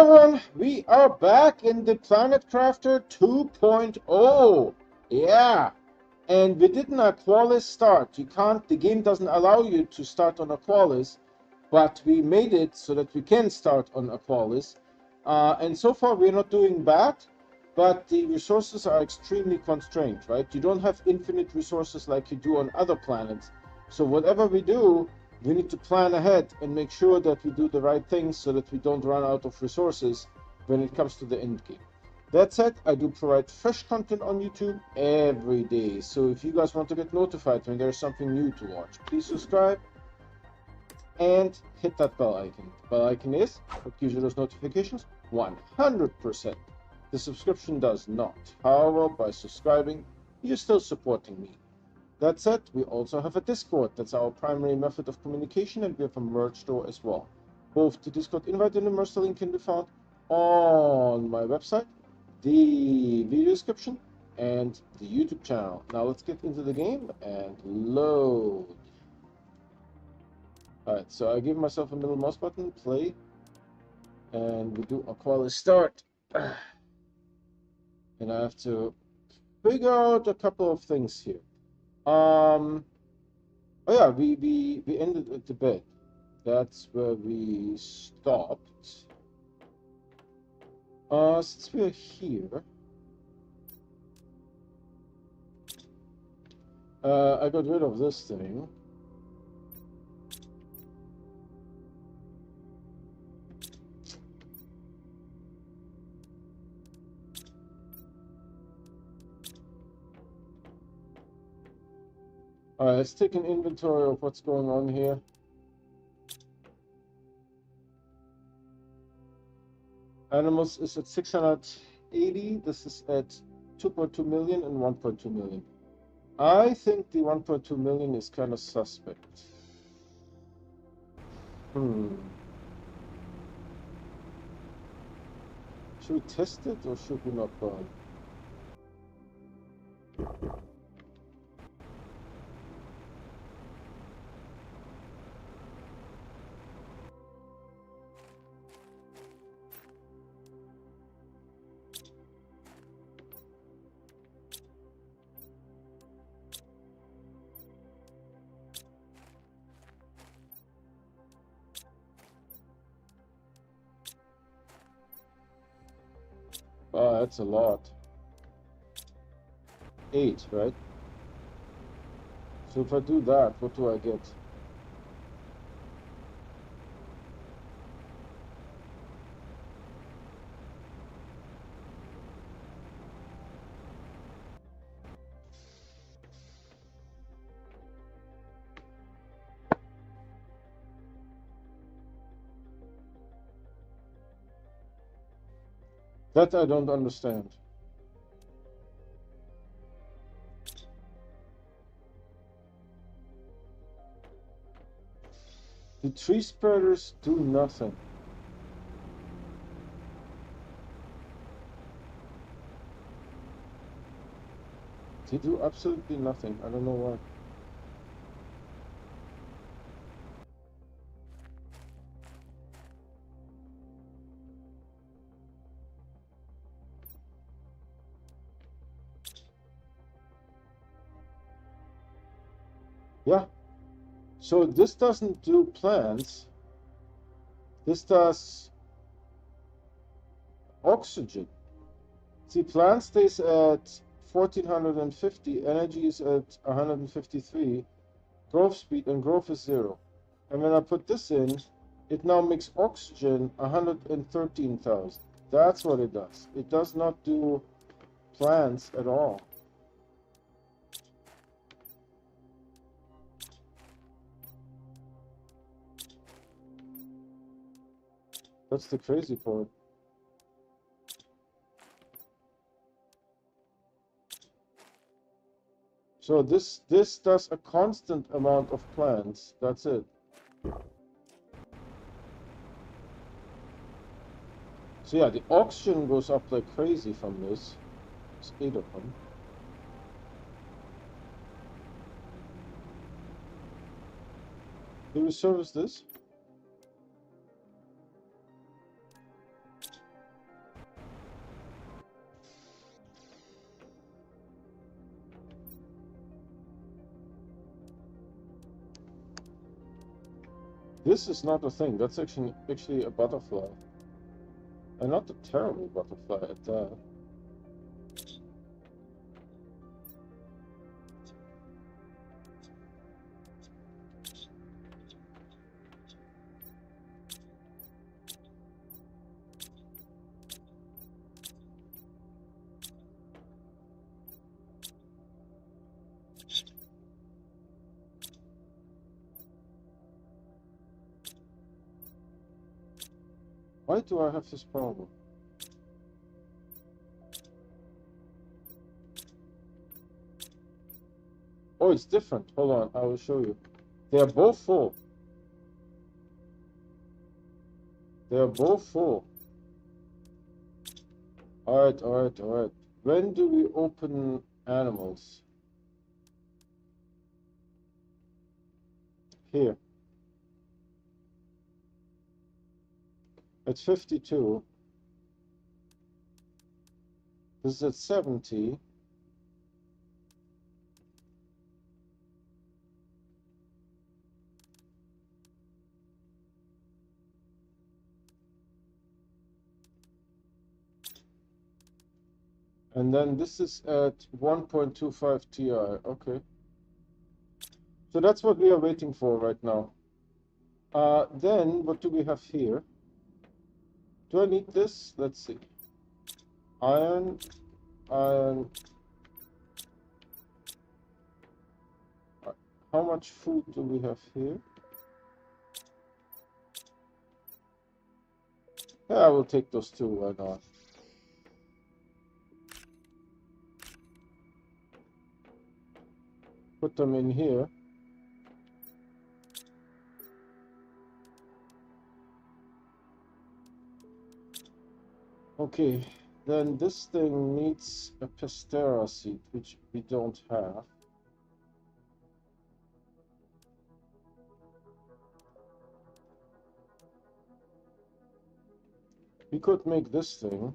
everyone, we are back in the Planet Crafter 2.0. Yeah, and we did an Aqualis start. You can't, the game doesn't allow you to start on Aqualis, but we made it so that we can start on Aqualis. And so far we're not doing bad, but the resources are extremely constrained, right? You don't have infinite resources like you do on other planets. So whatever we do, we need to plan ahead and make sure that we do the right things so that we don't run out of resources when it comes to the end game. That said, I do provide fresh content on YouTube every day. So if you guys want to get notified when there's something new to watch, please subscribe and hit that bell icon. The bell icon is what gives you those notifications 100%. The subscription does not. However, by subscribing, you're still supporting me. That said, we also have a Discord. That's our primary method of communication, and we have a merch store as well. Both the Discord invite and the merch link can be found on my website, the video description, and the YouTube channel. Now let's get into the game and load. Alright, so I give myself a middle mouse button, play, and we do Aqualis start. And I have to figure out a couple of things here. Oh yeah, we ended at the bed. That's where we stopped. Since we're here, I got rid of this thing. Alright, let's take an inventory of what's going on here. Animals is at 680. This is at 2.2 million and 1.2 million. I think the 1.2 million is kind of suspect. Should we test it or should we not bother? Oh, that's a lot. 8, right? So if I do that, what do I get? That I don't understand. The tree spreaders do nothing. They do absolutely nothing. I don't know why. Yeah. So this doesn't do plants. This does oxygen. See, plant stays at 1450, energy is at 153, growth speed and growth is 0. And when I put this in, it now makes oxygen 113,000. That's what it does. It does not do plants at all. That's the crazy part. So this does a constant amount of plants. That's it. So yeah, the oxygen goes up like crazy from this. There's 8 of them. Do we service this? This is not a thing. That's actually a butterfly. And not a terrible butterfly at that. Why do I have this problem? Oh, it's different. Hold on, I will show you. They are both full. They are both full. Alright, alright, alright. When do we open animals? Here. At 52. This is at 70. And then this is at 1.25 Ti. Okay. So that's what we are waiting for right now. Then what do we have here? Do I need this? Let's see. Iron, iron. How much food do we have here? Yeah, I will take those two, why not? Put them in here. Okay, then this thing needs a pastera seed, which we don't have. We could make this thing.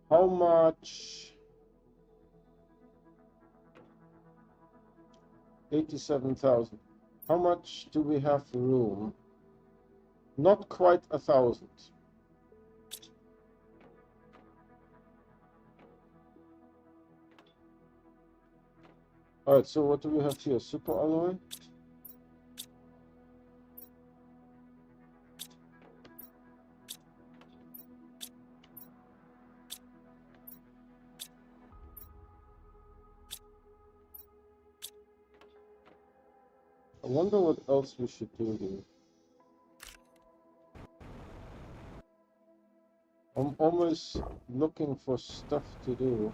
How much? 87,000. How much do we have room? Not quite 1,000. Alright, so what do we have here? Super alloy? I wonder what else we should do here. I'm always looking for stuff to do.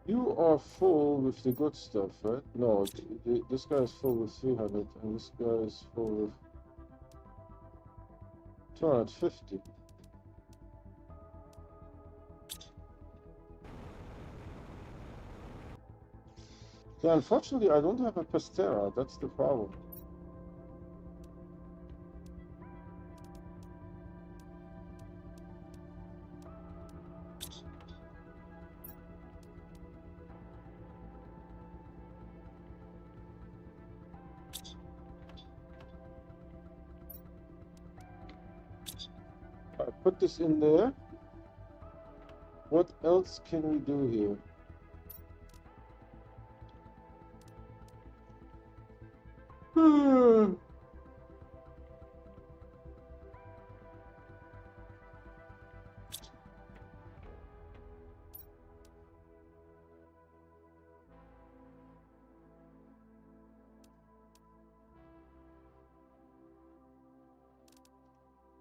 You are full with the good stuff, right? No, this guy is full with 300, and this guy is full with 250. Yeah, unfortunately, I don't have a pastera. That's the problem. I put this in there. What else can we do here?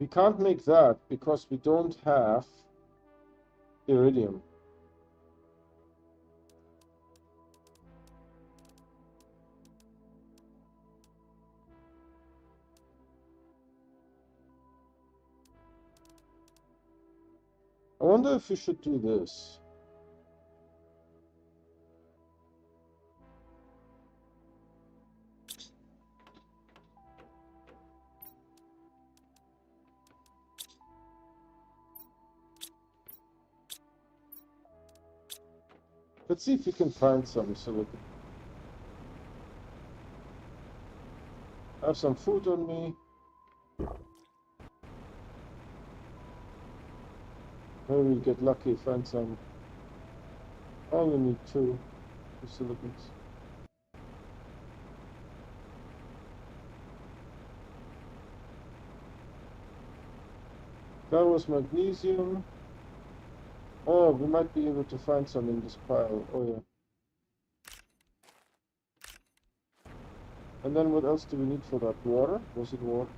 We can't make that because we don't have iridium. I wonder if we should do this. Let's see if we can find some silicon. I have some food on me. Maybe we get lucky, find some. I only need 2 silicons. That was magnesium. Oh, we might be able to find some in this pile. Oh yeah. And then what else do we need for that? Water? Was it water?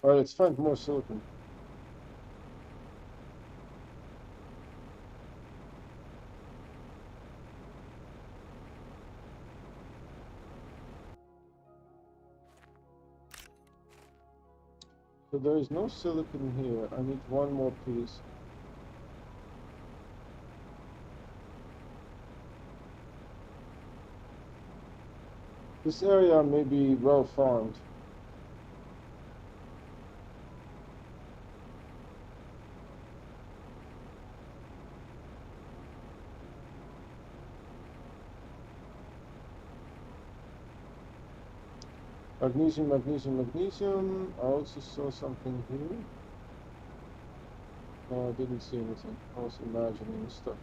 Alright, let's find more silicon. So there is no silicon here. I need 1 more piece. This area may be well farmed. Magnesium, magnesium, magnesium. I also saw something here. No, I didn't see anything. I was imagining stuff.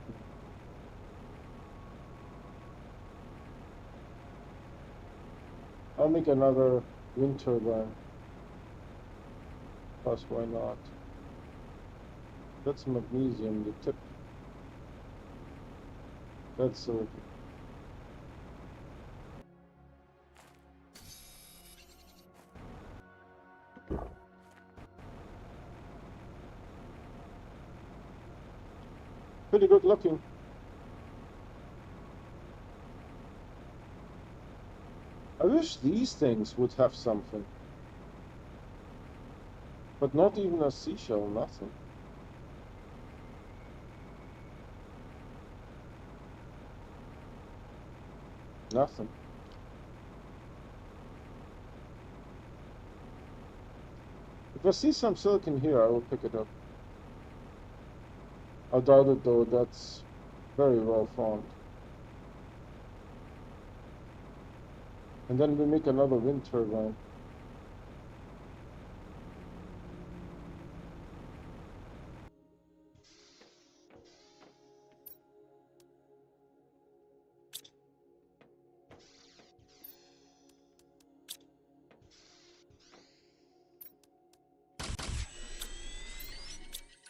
I'll make another wind turbine. Plus, why not? That's magnesium, the tip. That's silicon. Pretty good looking. I wish these things would have something. But not even a seashell, nothing. Nothing. If I see some silicon here, I will pick it up. I doubt it though, that's very well formed. And then we make another wind turbine.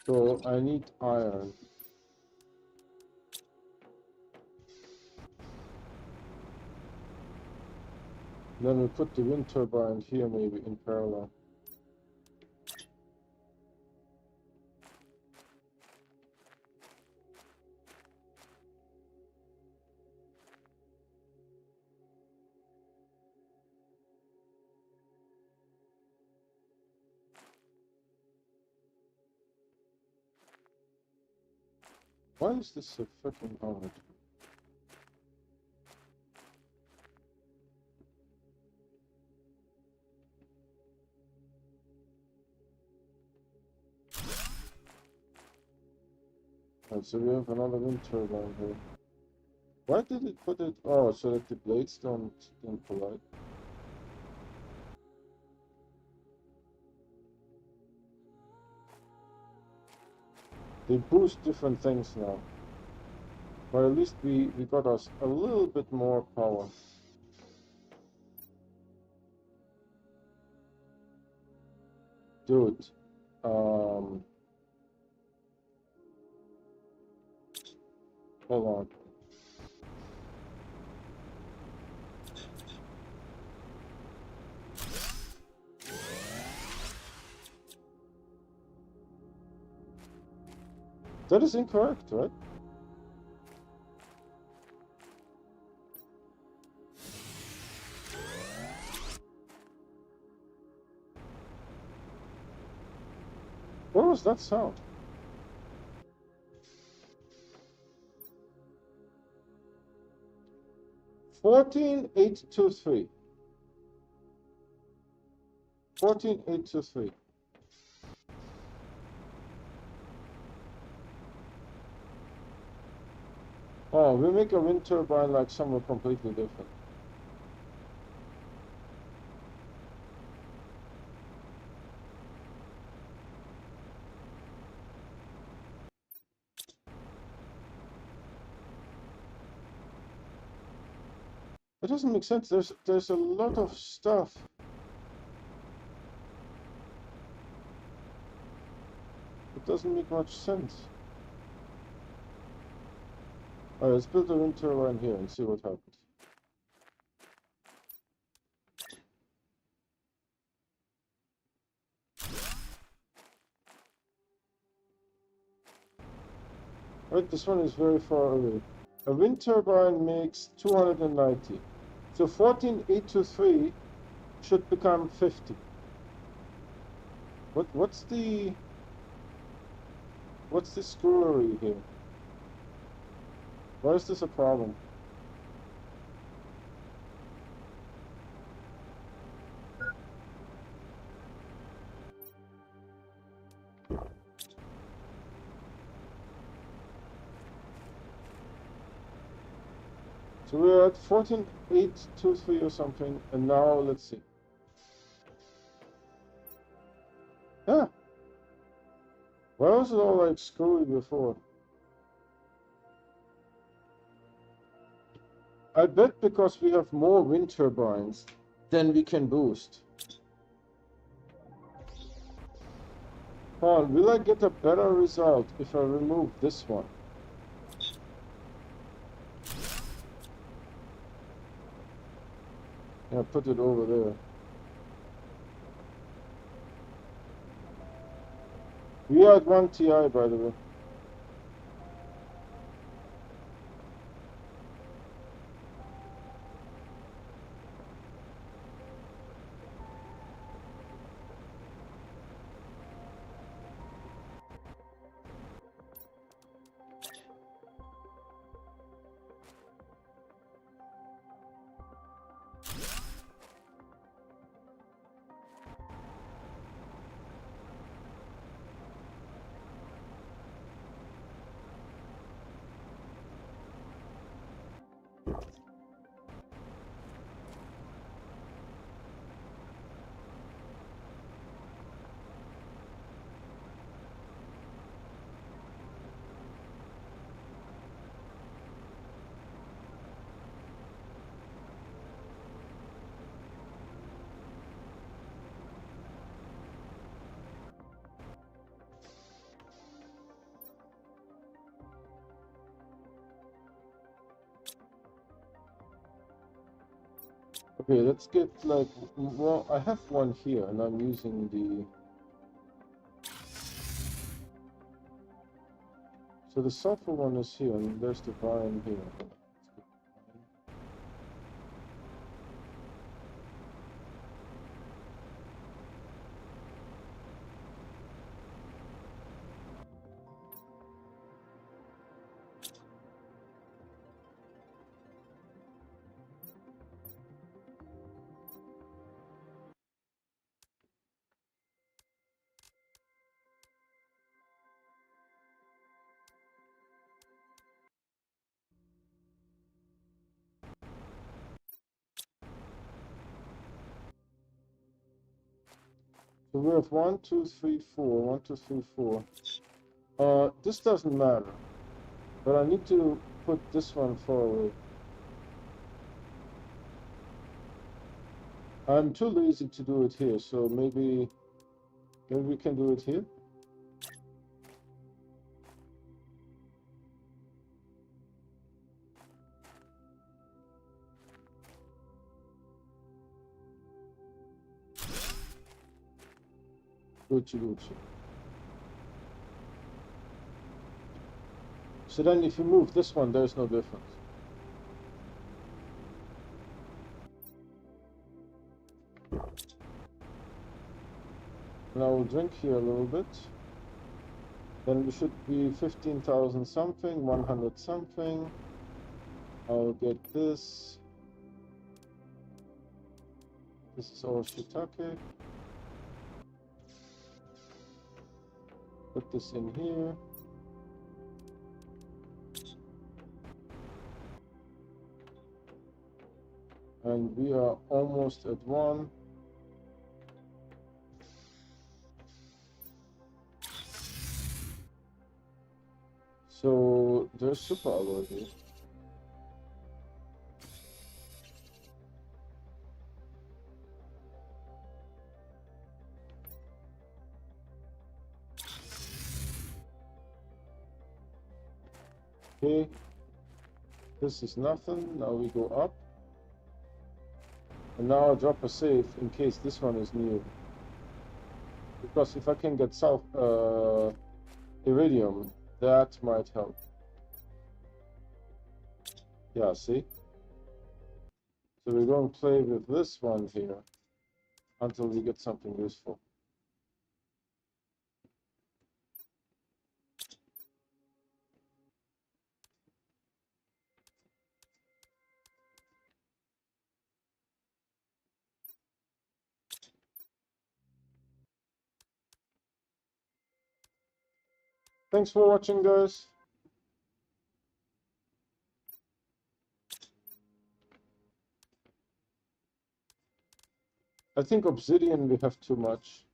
So I need iron. Then we put the wind turbine here maybe in parallel. Why is this so freaking hard? Right, so we have another wind turbine here. Why did it put it? Oh, so that the blades don't collide. They boost different things now. But at least we got us a little bit more power. Dude. Hold on. That is incorrect, right? What was that sound? 14823. 14823. Oh, we make a wind turbine like somewhere completely different. It doesn't make sense. There's a lot of stuff. It doesn't make much sense. Alright, let's build a wind turbine here and see what happens. Right, this one is very far away. A wind turbine makes 290. So 14823 should become 50. What's the screwery here? Why is this a problem? So we're at 14823 or something, and now let's see. Yeah. Why was it all like screwy before? I bet because we have more wind turbines than we can boost. Hold on, will I get a better result if I remove this one? Yeah, put it over there. We are at 1 Ti, by the way. Okay, let's get like, well, I have one here and I'm using the... So the sulfur one is here and there's the vine here. So we have 1, 2, 3, 4, 1, 2, 3, 4. This doesn't matter, but I need to put this one far away. I'm too lazy to do it here, so maybe we can do it here. Gucci, Gucci. So then if you move this one, there's no difference. Now we'll drink here a little bit. Then we should be 15,000 something, 100 something. I'll get this. This is all shiitake. Put this in here. And we are almost at 1. So there's super alloy here. Okay, this is nothing. Now we go up. And now I drop a safe in case this one is new. Because if I can get iridium, that might help. Yeah, see? So we're going to play with this one here until we get something useful. Thanks for watching, guys. I think obsidian we have too much.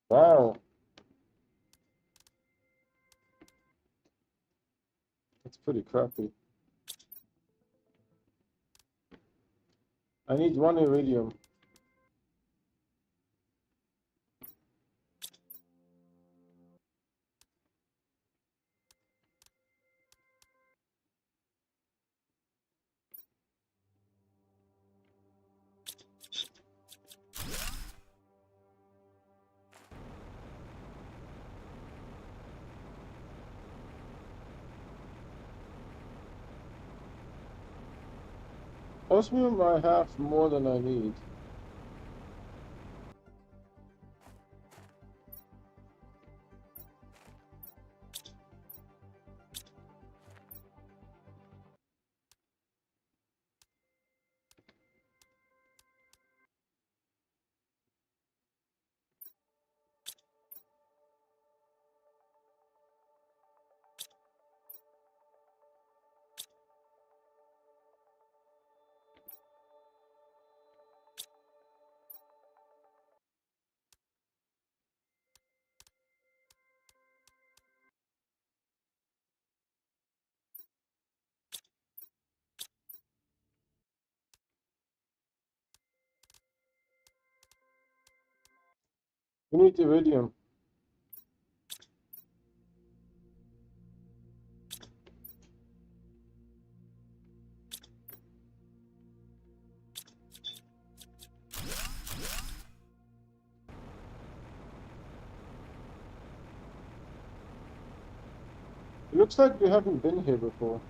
Wow. That's pretty crappy. I need 1 iridium. Osmium I have more than I need. We need iridium. It looks like we haven't been here before.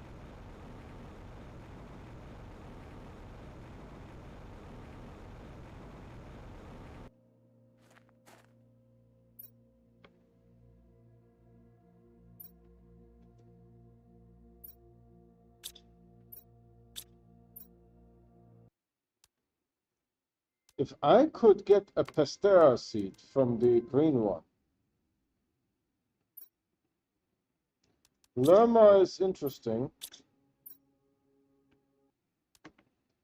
If I could get a pastera seed from the green one. Lerma is interesting.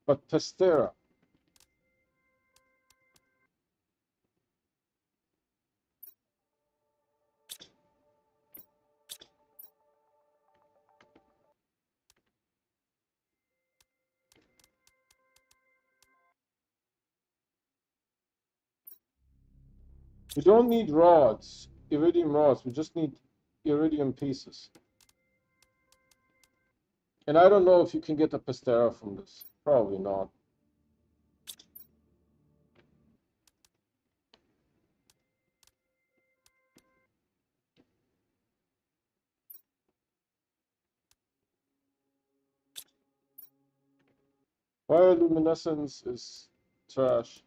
But pastera. We don't need rods, iridium rods. We just need iridium pieces. And I don't know if you can get a pastera from this. Probably not. Bioluminescence is trash.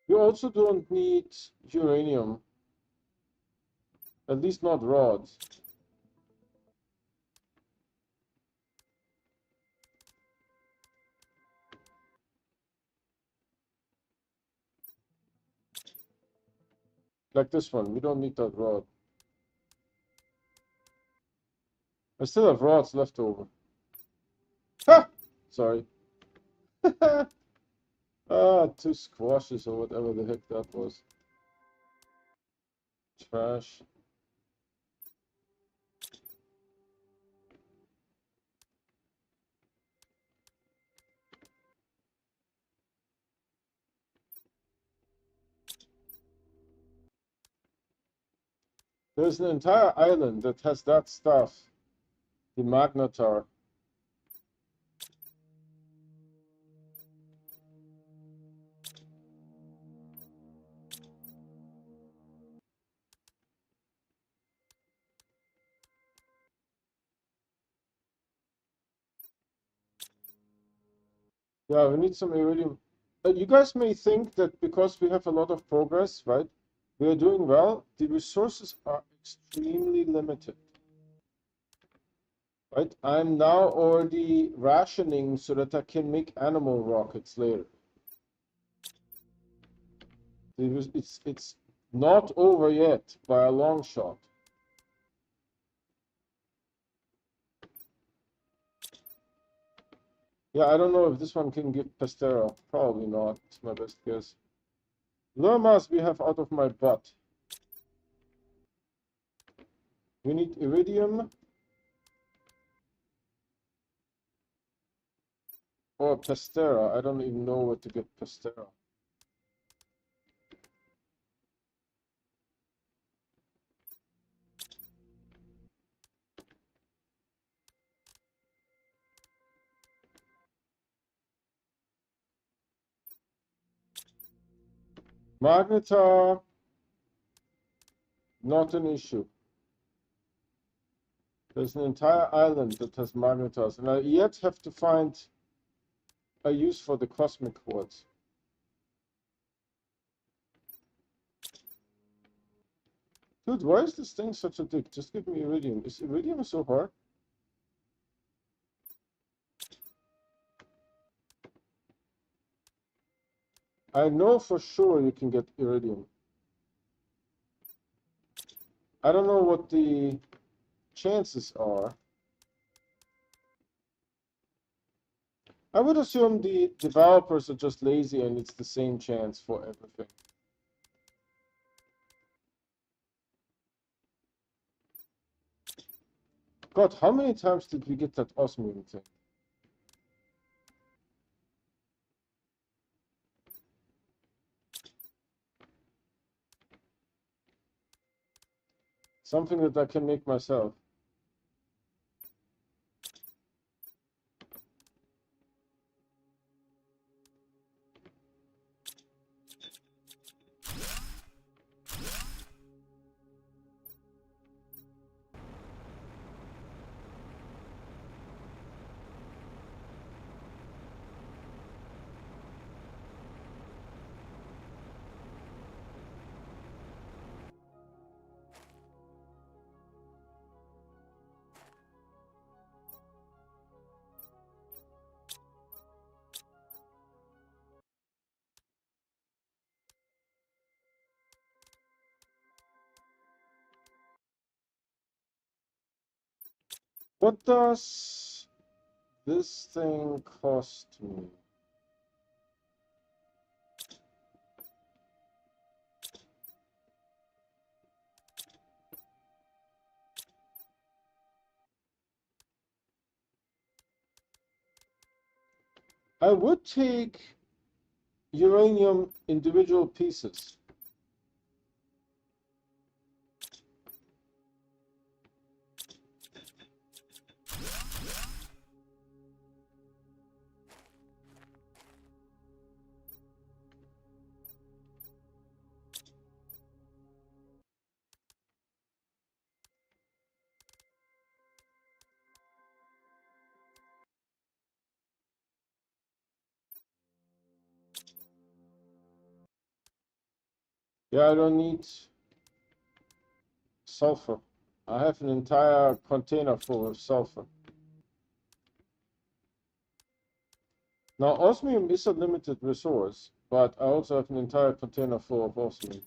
You also don't need uranium, at least not rods. Like this one, we don't need that rod. I still have rods left over. Ha! Sorry. Ah, two squashes or whatever the heck that was. Trash. There's an entire island that has that stuff. The magnetar. Yeah, we need some iridium. You guys may think that because we have a lot of progress, right? We are doing well. The resources are extremely limited. Right? I'm now already rationing so that I can make animal rockets later. It's not over yet by a long shot. Yeah, I don't know if this one can give Pastera. Probably not. It's my best guess. Lermas we have out of my butt. We need iridium or Pastera. I don't even know where to get Pastera. Magnetar, not an issue. There's an entire island that has magnetars, and I yet have to find a use for the cosmic quartz. Dude, why is this thing such a dick? Just give me iridium. Is iridium so hard? I know for sure you can get iridium. I don't know what the chances are. I would assume the developers are just lazy and it's the same chance for everything. God, how many times did we get that osmium thing? Something that I can make myself. What does this thing cost me? I would take uranium individual pieces. Yeah, I don't need sulfur. I have an entire container full of sulfur. Now, osmium is a limited resource, but I also have an entire container full of osmium.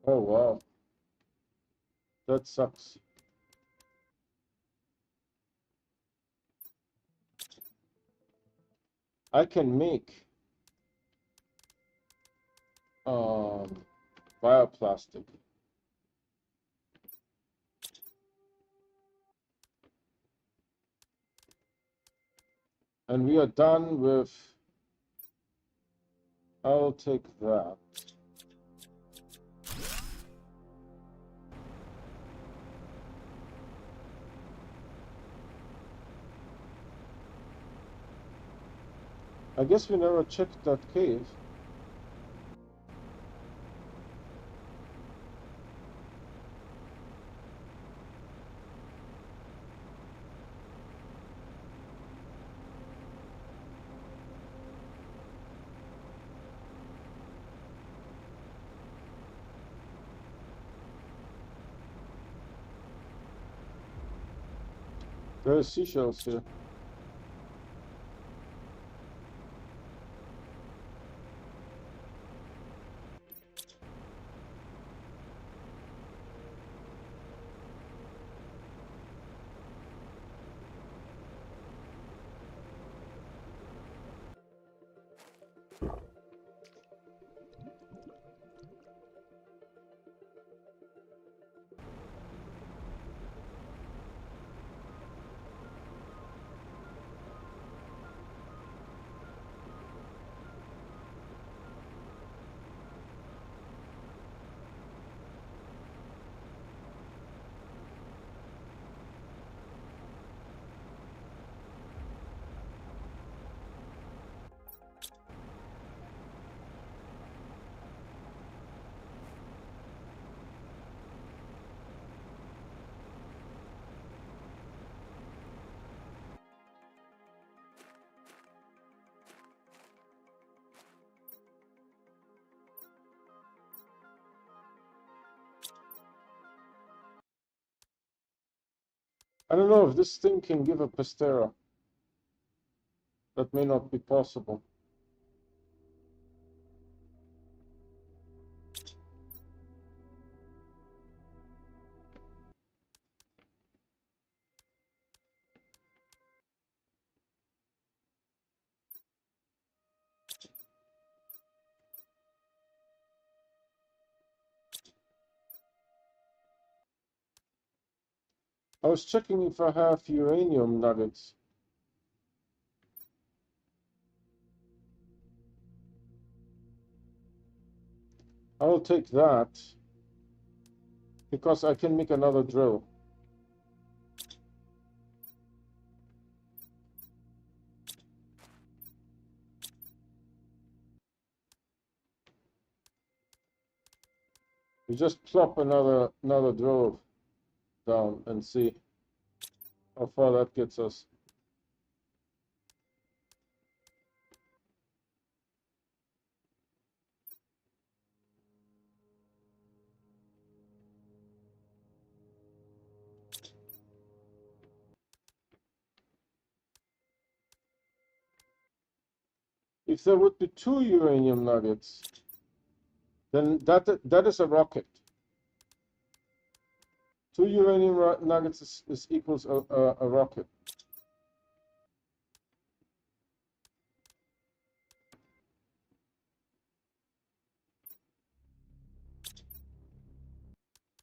Oh, wow. That sucks. I can make bioplastic. And we are done with... I'll take that. I guess we never checked that cave. There are seashells here. I don't know if this thing can give a pastera. That may not be possible. I was checking if I have uranium nuggets. I'll take that because I can make another drill. You just plop another drill down and see how far that gets us. if there would be 2 uranium nuggets, then that is a rocket. 2 uranium nuggets is equals a rocket.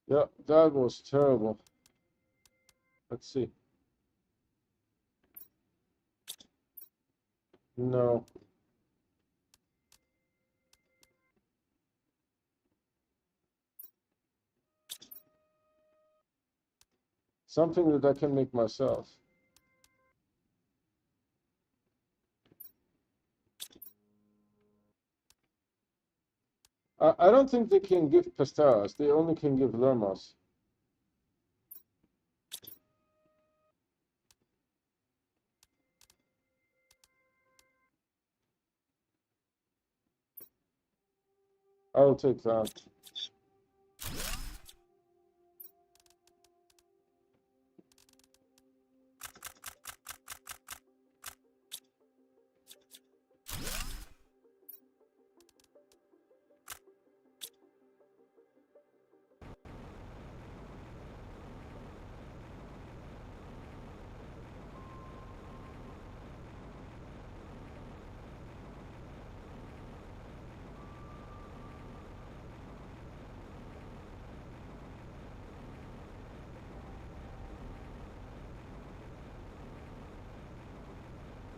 Yeah, that was terrible. Let's see. No. Something that I can make myself. I don't think they can give pasteras. They only can give lermas. I'll take that.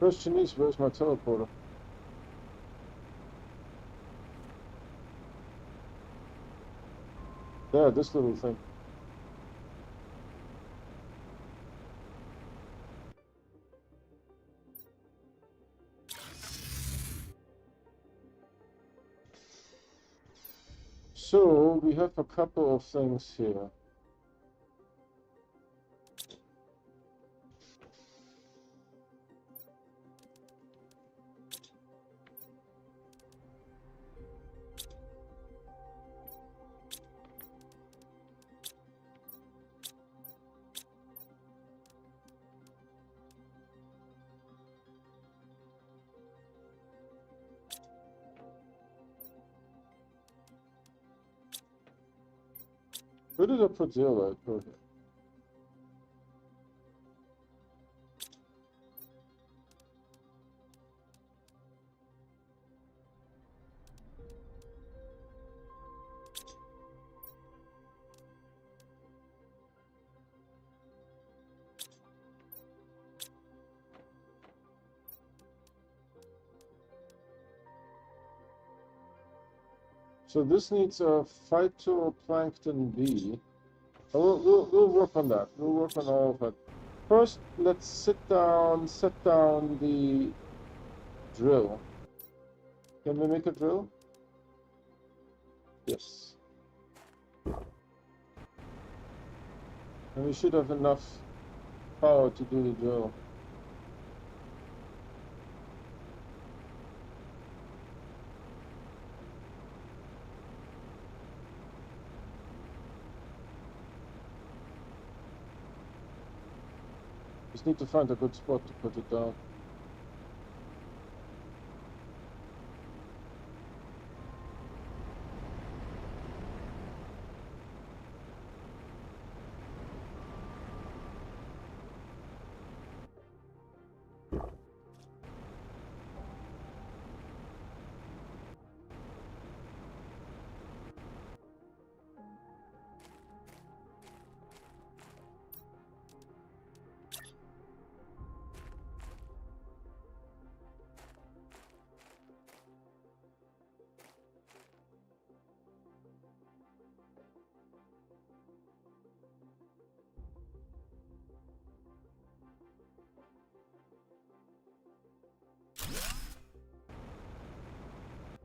Question is, where's my teleporter? There, this little thing. So, we have a couple of things here. Where did I put zero? Okay. So this needs a phytoplankton B. We'll work on that. We'll work on all of it. First, let's set down the drill. Can we make a drill? Yes. And we should have enough power to do the drill. Just need to find a good spot to put it down.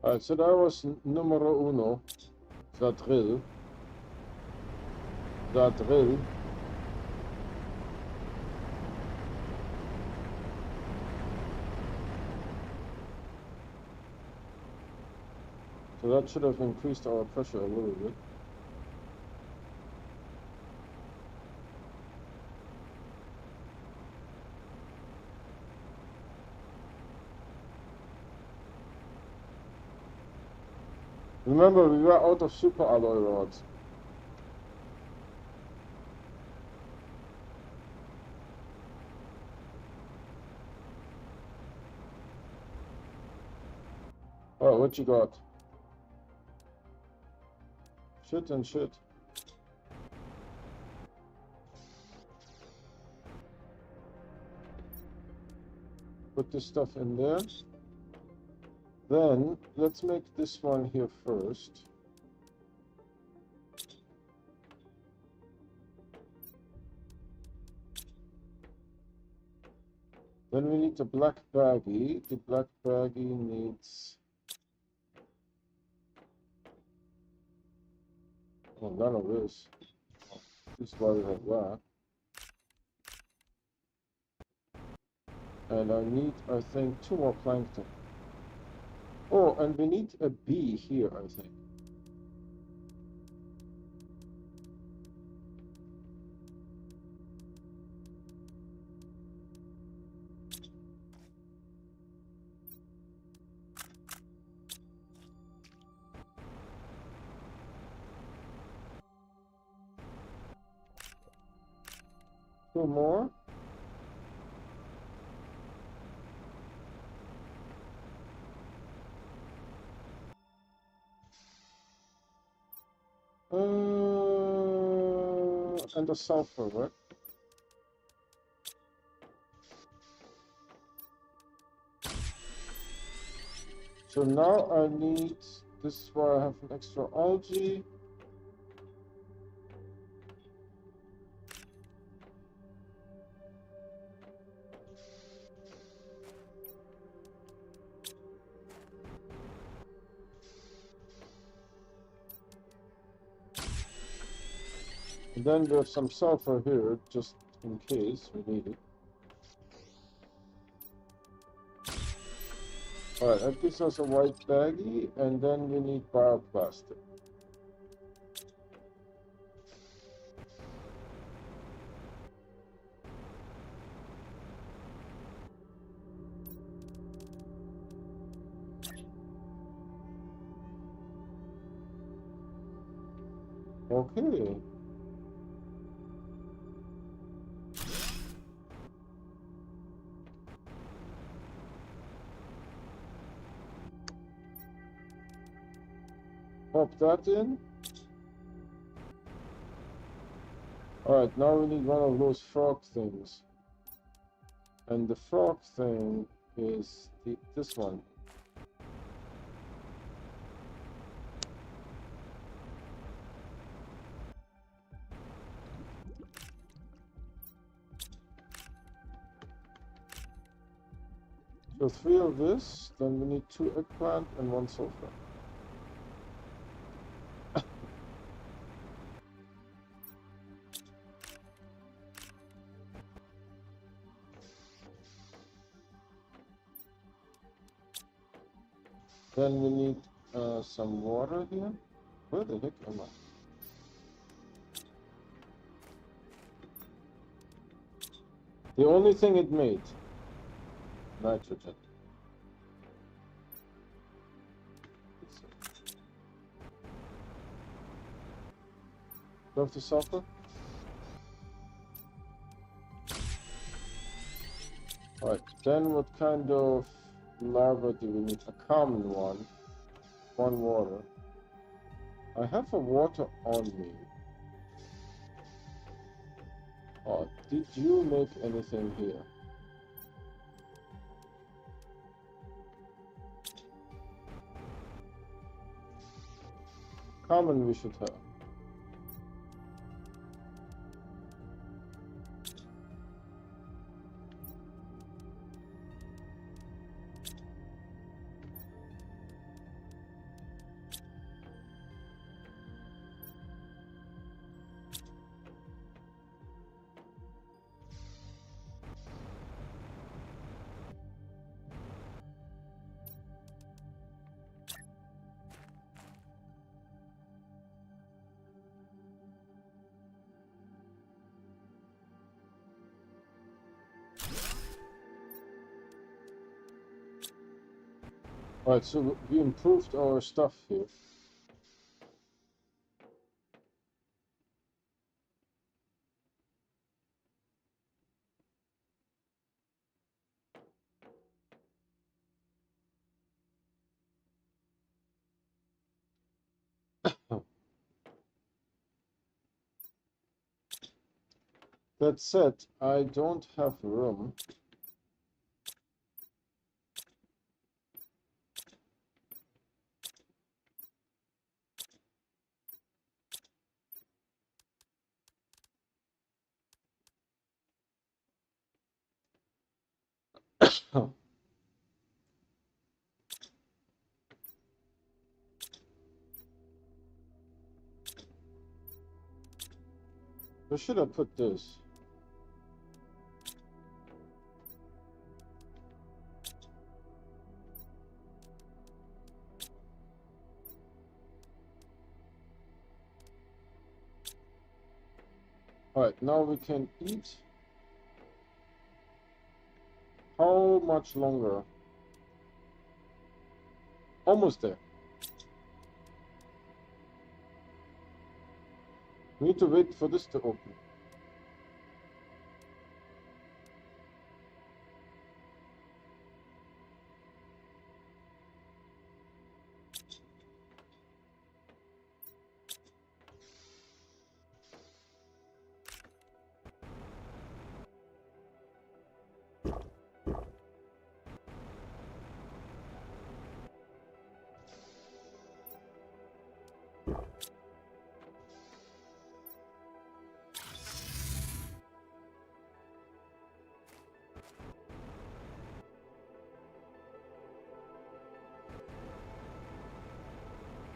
Alright, so that was numero uno. The drill. The drill. So that should have increased our pressure a little bit. Remember, we were out of super alloy rods. Oh, what you got? Shit and shit. Put this stuff in there. Then, let's make this one here first. Then we need the black baggie. The black baggie needs... Oh, none of this. This is why we have that. And I need, I think, 2 more plankton. Oh, and we need a bee here, I think. Two more. And the sulfur, right? So now I need, this is where I have an extra algae. And then we have some sulfur here, just in case we need it. Alright, that gives us a white baggie, and then we need bioplastic. Okay. Pop that in. Alright, now we need one of those frog things. And the frog thing is this one. So 3 of this, then we need 2 eggplant and 1 sulfur. Then we need some water here. Where the heck am I? The only thing it made, nitrogen. Do I have the sulfur? Alright, then what kind of larva do we need? A common one. 1 water. I have a water on me. Oh, did you make anything here? Common we should have. Alright, so we improved our stuff here. That said, I don't have room. Oh, where should I put this? Alright, now we can eat. How much longer? Almost there. We need to wait for this to open.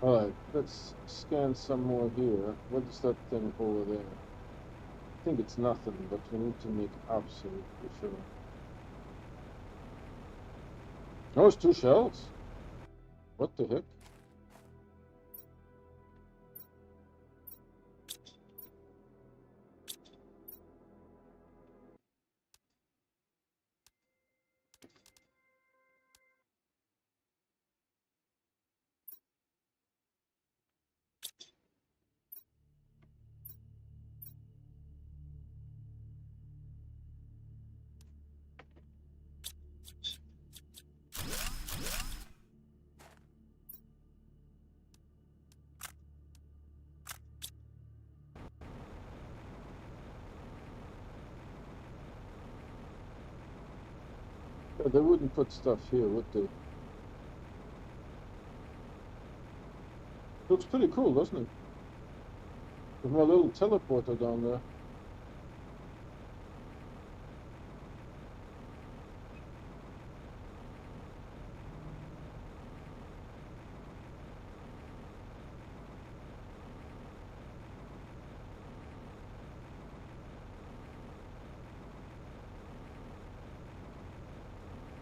Alright, let's scan some more here. What is that thing over there? I think it's nothing, but we need to make absolutely sure. Oh, it's 2 shells. What the heck? Yeah, they wouldn't put stuff here, would they? Looks pretty cool, doesn't it? With my little teleporter down there.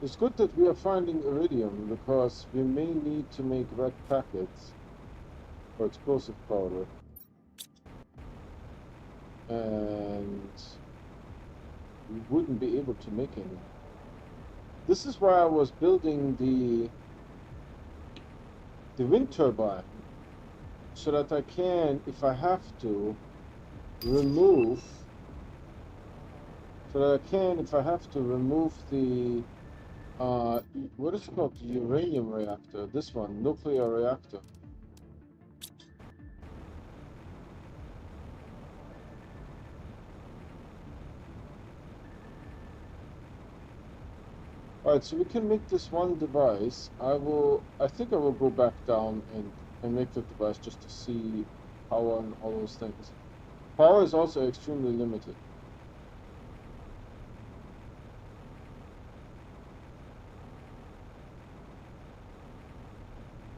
It's good that we are finding iridium, because we may need to make red packets for explosive powder. And we wouldn't be able to make any. This is why I was building the wind turbine, so that I can, if I have to, remove, the what is it called? The uranium reactor. This one, nuclear reactor. Alright, so we can make this one device. I think I will go back down and make the device just to see power and all those things. Power is also extremely limited.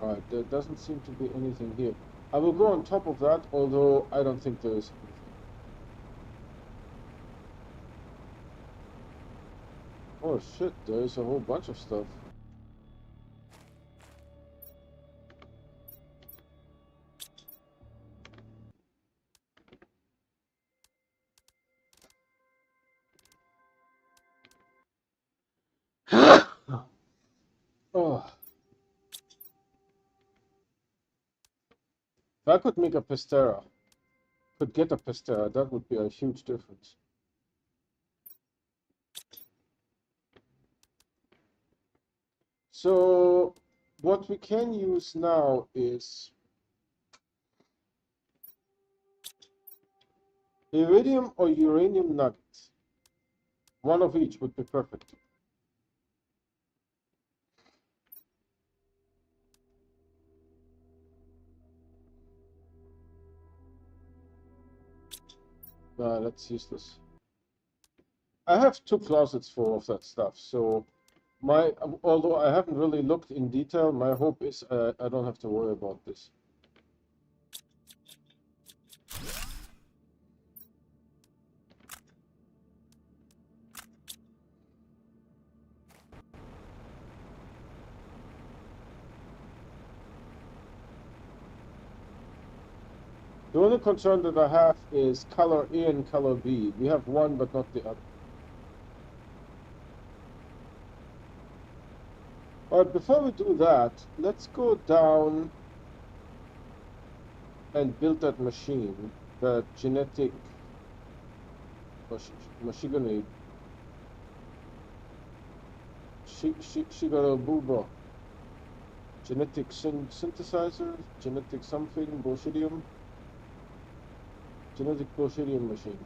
Alright, there doesn't seem to be anything here. I will go on top of that, although I don't think there is anything. Oh shit, there is a whole bunch of stuff. Oh. If I could make a Pestera, could get a Pestera, that would be a huge difference. So what we can use now is Iridium or uranium nuggets? One of each would be perfect. That's useless. I have 2 closets full of that stuff, so although I haven't really looked in detail, my hope is I don't have to worry about this. The only concern that I have is color A and color B. We have one, but not the other. All right, before we do that, let's go down and build that machine, the genetic machine. Shigarububa. Genetic synthesizer, genetic something, Bolshidium. Genetic Bolshidium machine.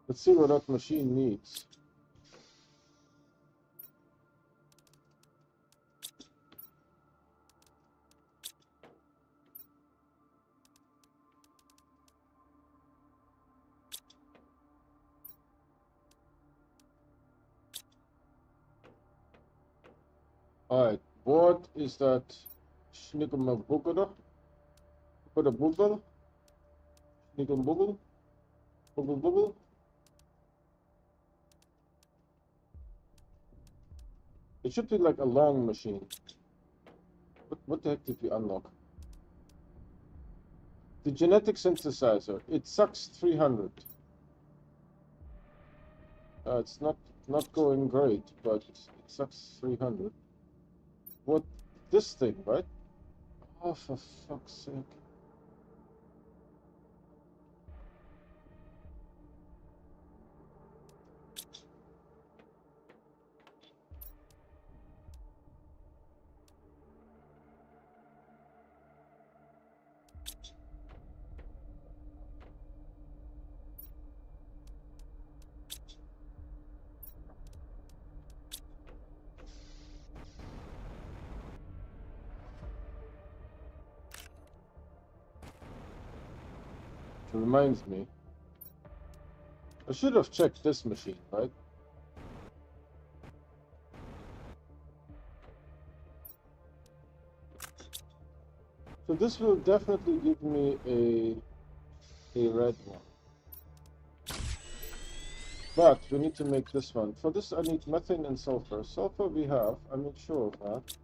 Let's see what that machine needs. Alright, what is that? Schnickelmabugger? Put a bubble? Schnickelbuggle? Bubble? It should be like a long machine. What the heck did we unlock? The genetic synthesizer. It sucks 300. It's not going great, but it sucks 300. What? This thing, right? Oh, for fuck's sake. It reminds me. I should have checked this machine, right? So this will definitely give me a red one. But we need to make this one. For this I need methane and sulfur. Sulfur we have, I'm not sure of that.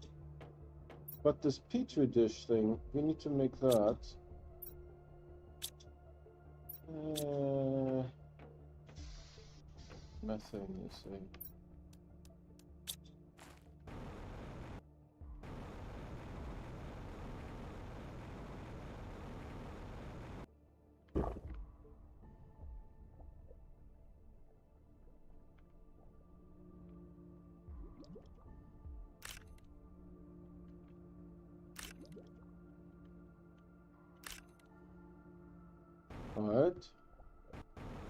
But this petri dish thing, we need to make that. Methane, you say. Alright.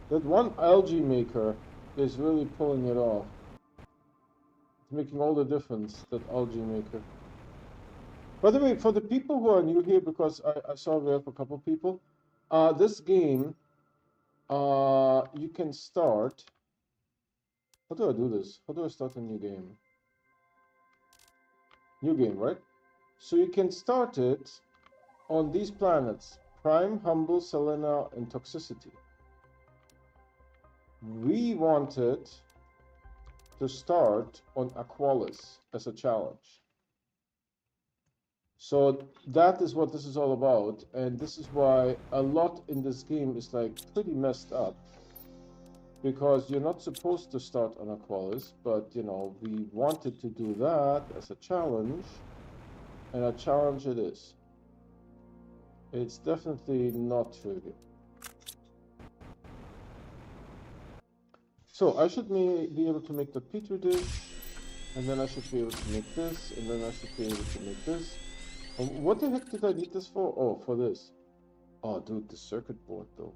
That one algae maker is really pulling it off. It's making all the difference, that algae maker. By the way, for the people who are new here, because I saw we have a couple people, this game, you can start. How do I do this? How do I start a new game? New game, right? So you can start it on these planets: Prime, Humble, Selena, and Toxicity. We wanted to start on Aqualis as a challenge. So that is what this is all about, and this is why a lot in this game is like pretty messed up. because you're not supposed to start on Aqualis, but you know, we wanted to do that as a challenge, and a challenge it is. It's definitely not trivial. So I should be able to make the petri dish, and then I should be able to make this, and then I should be able to make this. What the heck did I need this for? Oh, for this. Oh, dude, the circuit board, though.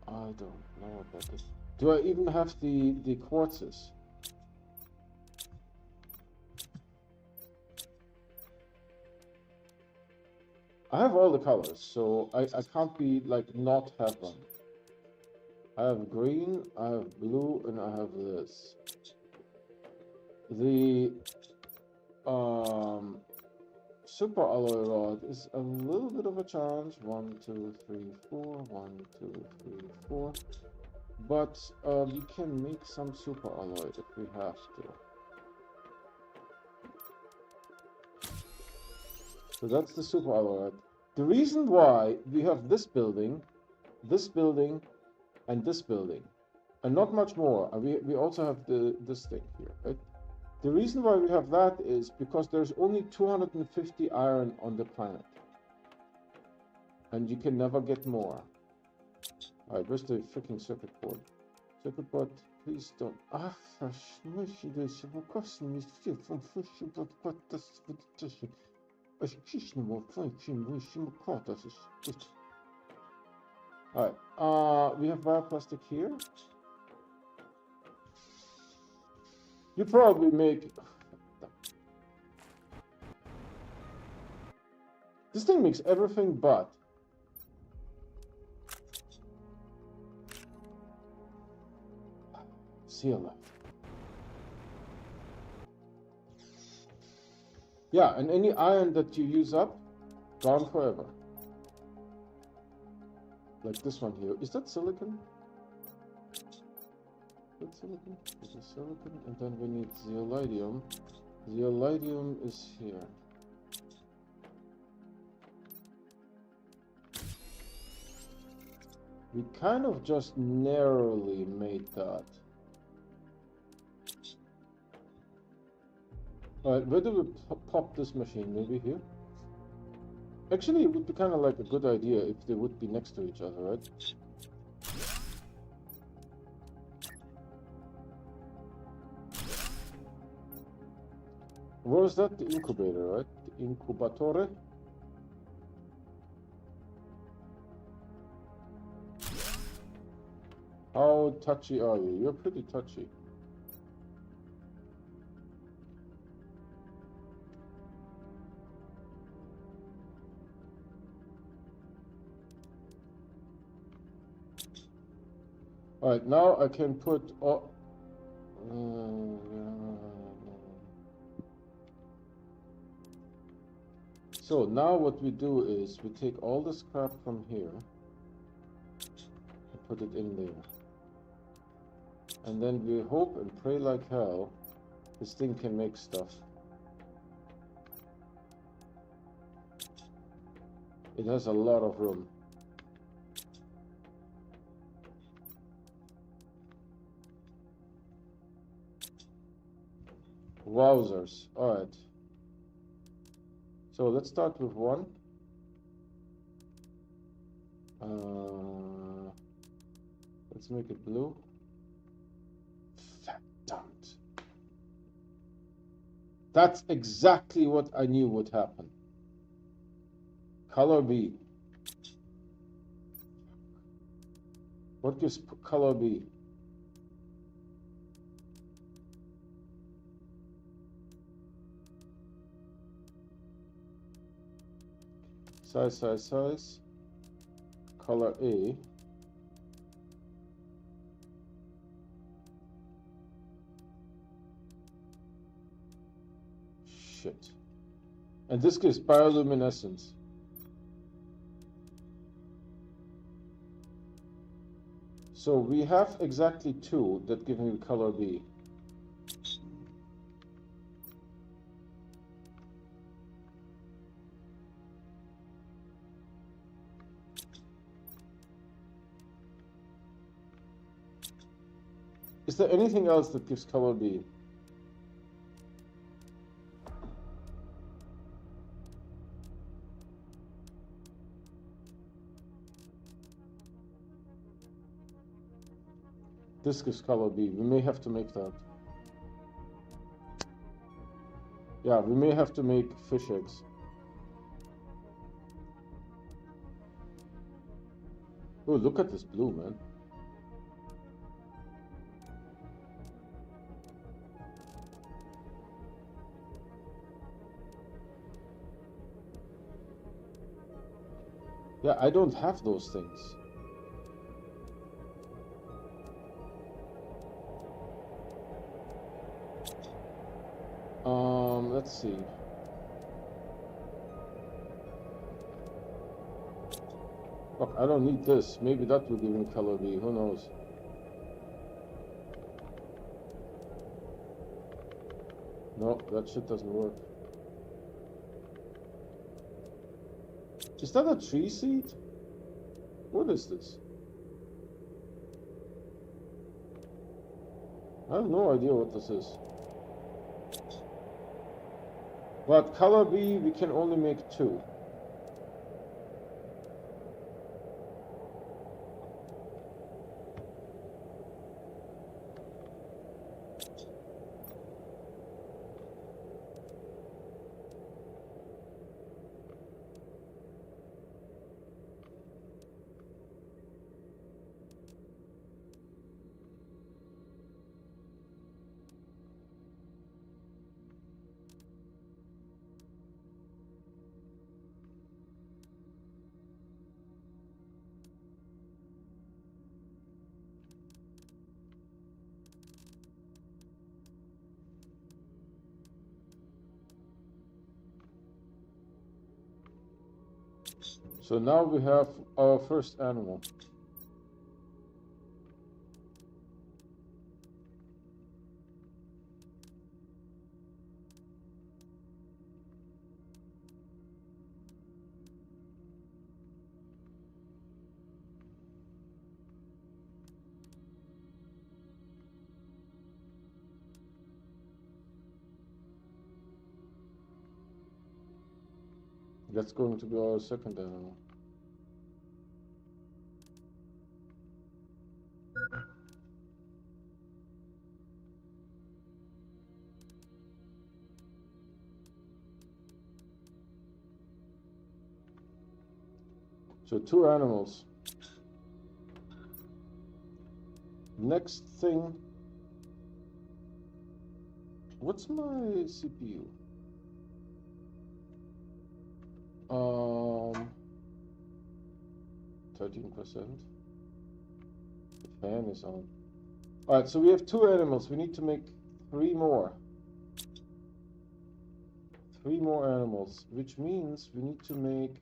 I don't know about this. Do I even have the quartzes? I have all the colors, so I can't be, like, not have them. I have green, I have blue, and I have this. The super alloy rod is a little bit of a challenge. 1, 2, 3, 4. 1, 2, 3, 4. But we can make some super alloy if we have to. So that's the super alloy. The reason why we have this building, and this building, and not much more. We also have this thing here, right? The reason why we have that is because there's only 250 iron on the planet. And you can never get more. Alright, where's the freaking circuit board? Circuit board, please don't. Alright, we have bioplastic here. You probably make... This thing makes everything but. Seal life. Yeah, and any iron that you use up, gone forever. Like this one here. Is that silicon? Is that silicon? This is silicon. And then we need zeolidium. Zeolidium is here. We kind of just narrowly made that. Alright, where do we pop this machine? Maybe here? Actually, it would be kind of like a good idea if they would be next to each other, right? Where is that? The incubator, right? The incubatore? How touchy are you? You're pretty touchy. Alright, now I can put all... So now what we do is we take all the scrap from here and put it in there. And then we hope and pray like hell this thing can make stuff. It has a lot of room. Wowzers. Alright. So let's start with one. Let's make it blue. Fat dumped. That's exactly what I knew would happen. Color B. What gives color B? Size. Color A. Shit. And this gives bioluminescence. So we have exactly two that give me the color B. Is there anything else that gives color B? This gives color B. We may have to make that. Yeah, we may have to make fish eggs. Oh, look at this blue, man. Yeah, I don't have those things. Let's see. Look, I don't need this. Maybe that will give me color B. Who knows? No, that shit doesn't work. Is that a tree seed? What is this? I have no idea what this is. But color B, we can only make 2. So now we have our first animal. That's going to be our second animal. So 2 animals. Next thing. What's my CPU? 13%. The fan is on. Alright, so we have 2 animals. We need to make 3 more. 3 more animals, which means we need to make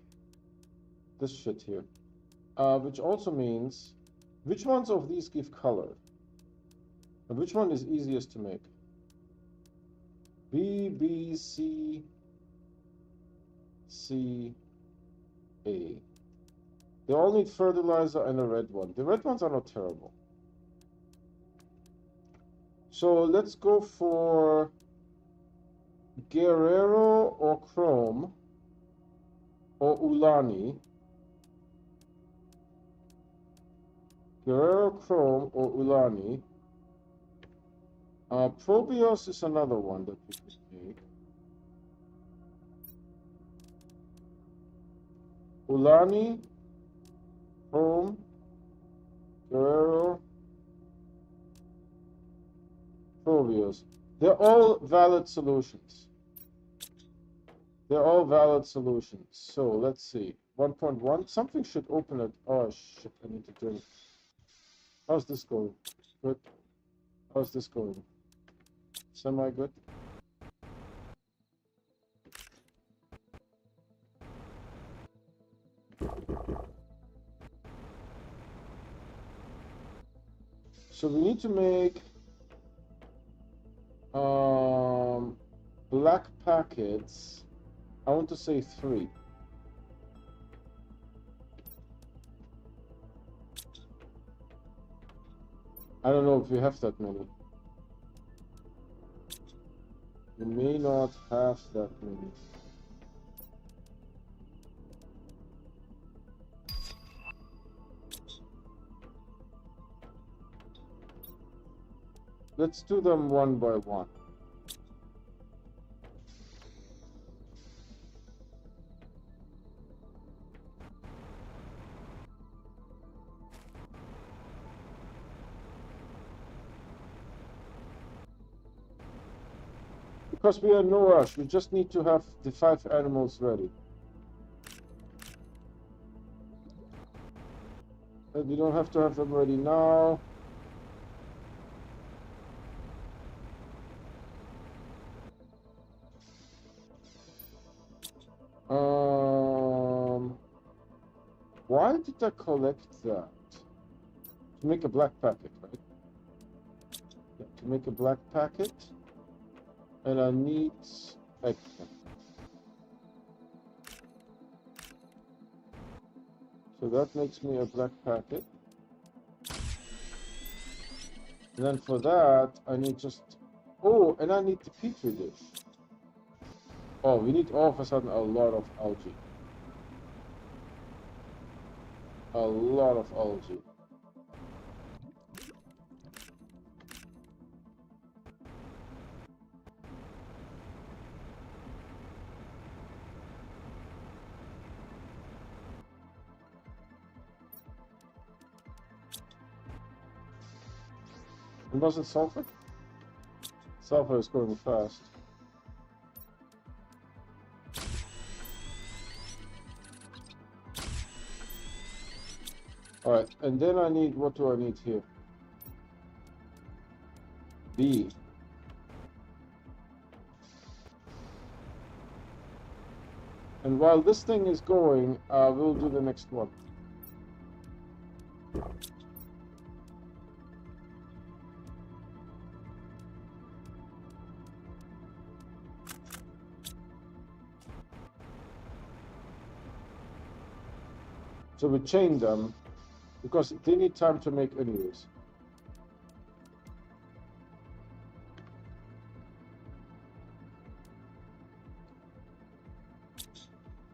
this shit here. Which also means, which ones of these give color? And which one is easiest to make? B, B, C, C, A. They all need fertilizer and a red one. The red ones are not terrible. So let's go for Guerrero or Chrome or Ulani. Guerrero, Chrome or Ulani. Probios is another one that we could make. Ulani, Chrome, Guerrero, Probios. They're all valid solutions. They're all valid solutions. So let's see. 1.1. Something should open it. Oh shit, I need to drink. How's this going? Good. How's this going? Semi-good? So we need to make black packets. I want to say 3. I don't know if you have that many. You may not have that many. Let's do them one by one. Because we are in no rush, we just need to have the 5 animals ready. And we don't have to have them ready now. Why did I collect that? To make a black packet, right? Yeah, to make a black packet. And I need eggplant. So that makes me a black packet. And then for that, I need just... Oh, and I need the petri dish. Oh, we need all of a sudden a lot of algae. A lot of algae. And was it sulfur? Sulfur is going fast. Alright, and then I need, what do I need here? B. And while this thing is going, we'll do the next one. So we chain them, because they need time to make anyways.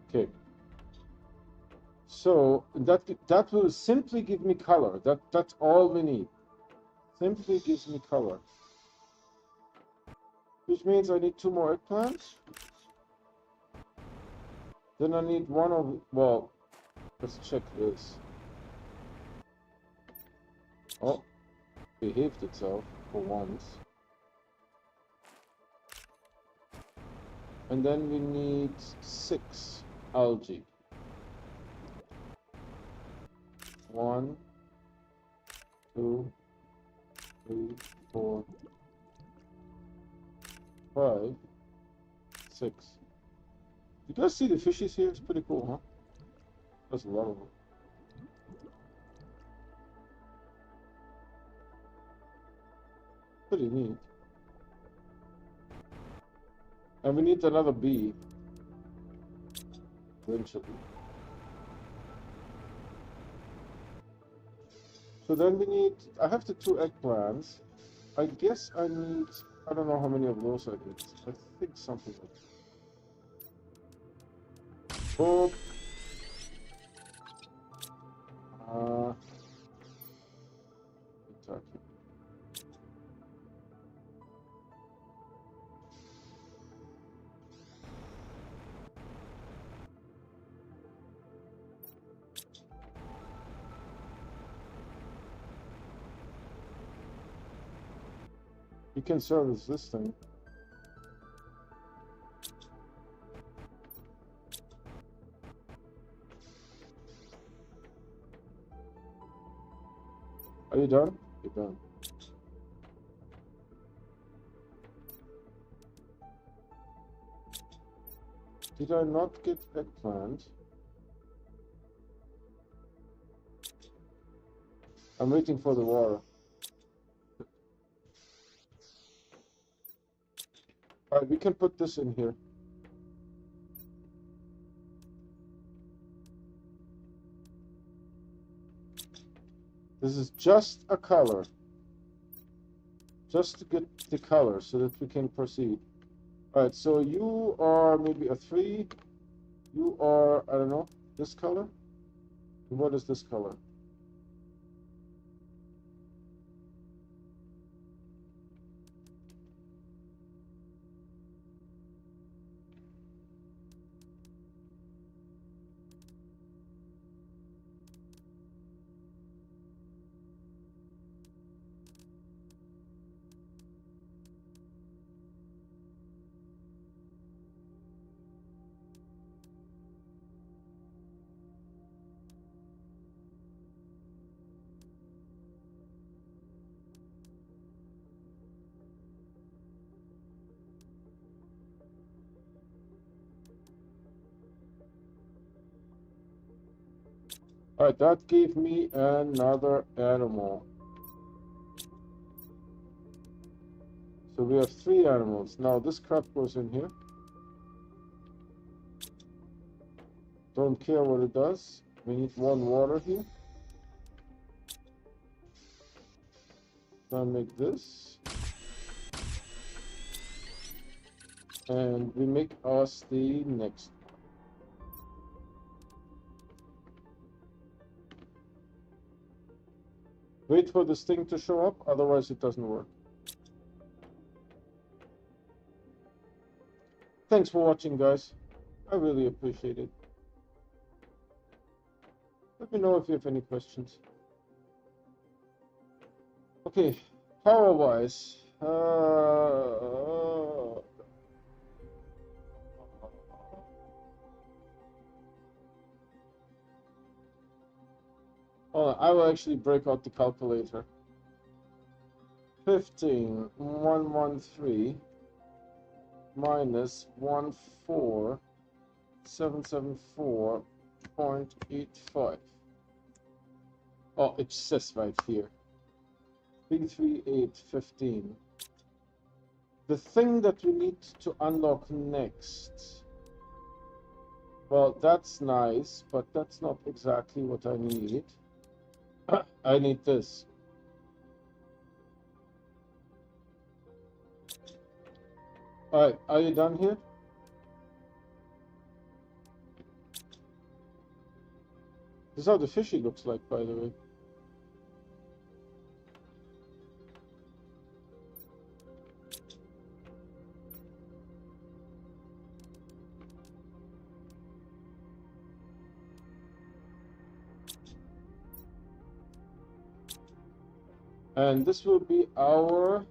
Okay. So that will simply give me color. That's all we need. Simply gives me color. Which means I need 2 more eggplants. Then I need one of, well, let's check this. Oh, behaved itself for once. And then we need 6 algae. 1, 2, 3, 4, 5, 6. You guys see the fishes here? It's pretty cool, huh? There's a lot of them. Pretty neat. And we need another bee. Eventually. So then we need, I have the 2 eggplants. I guess I need, I don't know how many of those I need. I think something like that. Oh. Exactly. You can service this thing. Are you done? You're done. Did I not get eggplant? I'm waiting for the water. Alright, we can put this in here. This is just a color. just to get the color so that we can proceed. All right, so you are maybe a 3. You are, I don't know, this color. What is this color? All right, that gave me another animal. So we have 3 animals. Now this crap goes in here. Don't care what it does. We need 1 water here. Now make this. And we make us the next. Wait for this thing to show up, otherwise it doesn't work. Thanks for watching, guys. I really appreciate it. Let me know if you have any questions. Okay, power-wise, I will actually break out the calculator. 15,113 minus 14,774.85. Oh, it says right here. 33815. The thing that we need to unlock next. Well, that's nice, but that's not exactly what I need. I need this. Alright, are you done here? This is how the fishy looks like, by the way. And this will be our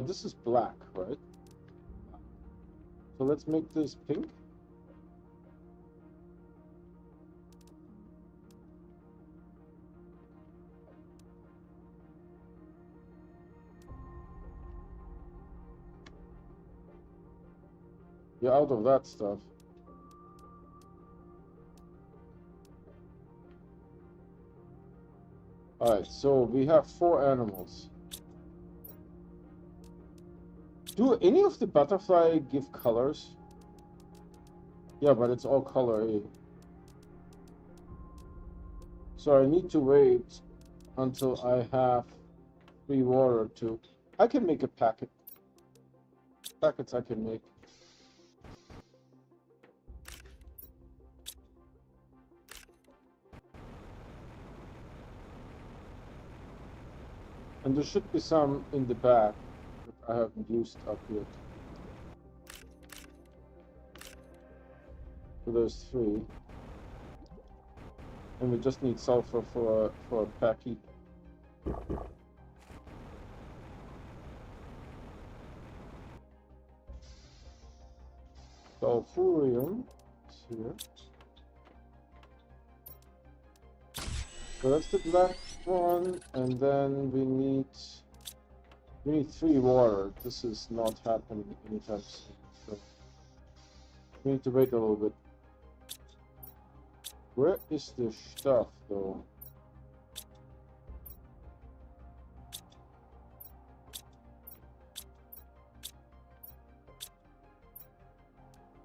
this is black, right? So let's make this pink. You're out of that stuff. Alright, so we have 4 animals. Do any of the butterfly give colors? Yeah, but it's all color A. So I need to wait until I have 3 water to... I can make a packet. Packets I can make. And there should be some in the back that I haven't used up yet. So there's 3. And we just need sulfur for a pack heat. Sulfurium is here. So that's the black one, and then we need 3 water. This is not happening anytime soon. So we need to wait a little bit. Where is the stuff though?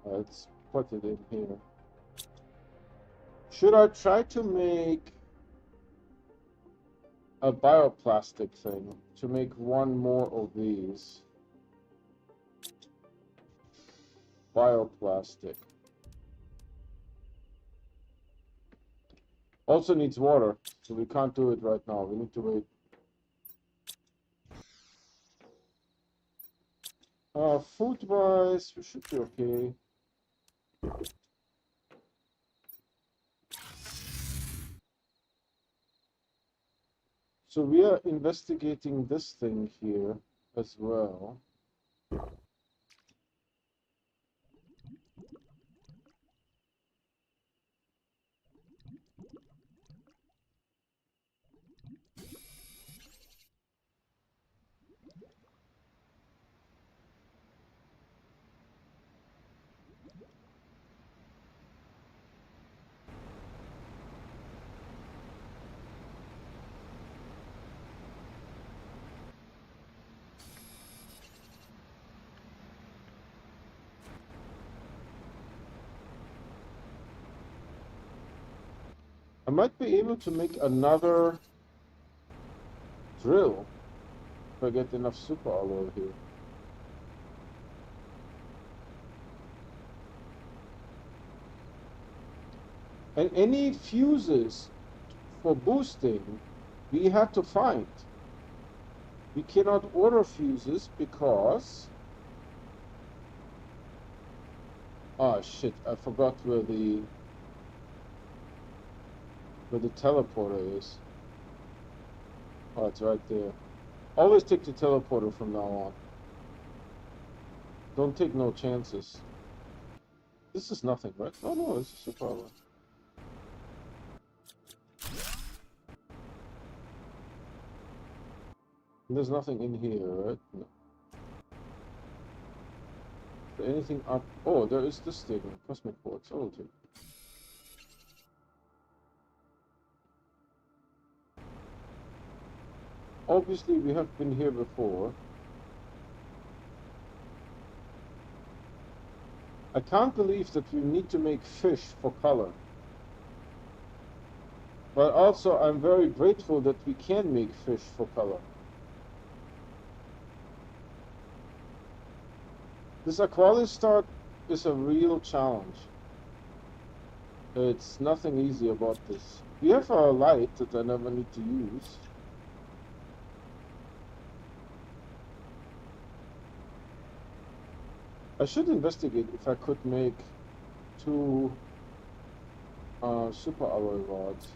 Let's put it in here. Should I try to make a bioplastic thing to make one more of these. Bioplastic. Also needs water, so we can't do it right now. We need to wait. Food-wise, we should be okay. So we are investigating this thing here as well. I might be able to make another drill if I get enough super alloy here. And any fuses for boosting, we had to find. We cannot order fuses because... Oh shit, I forgot where the teleporter is. Oh, it's right there. Always take the teleporter from now on. Don't take no chances. This is nothing, right? Oh no, this is a problem. There's nothing in here, right? No. Is there anything up? Oh, there is this thing. Cosmic quartz. Oh, okay. Obviously, we have been here before. I can't believe that we need to make fish for color. But also, I'm very grateful that we can make fish for color. This Aqualis start is a real challenge. It's nothing easy about this. We have a light that I never need to use. I should investigate if I could make 2 super alloy rods.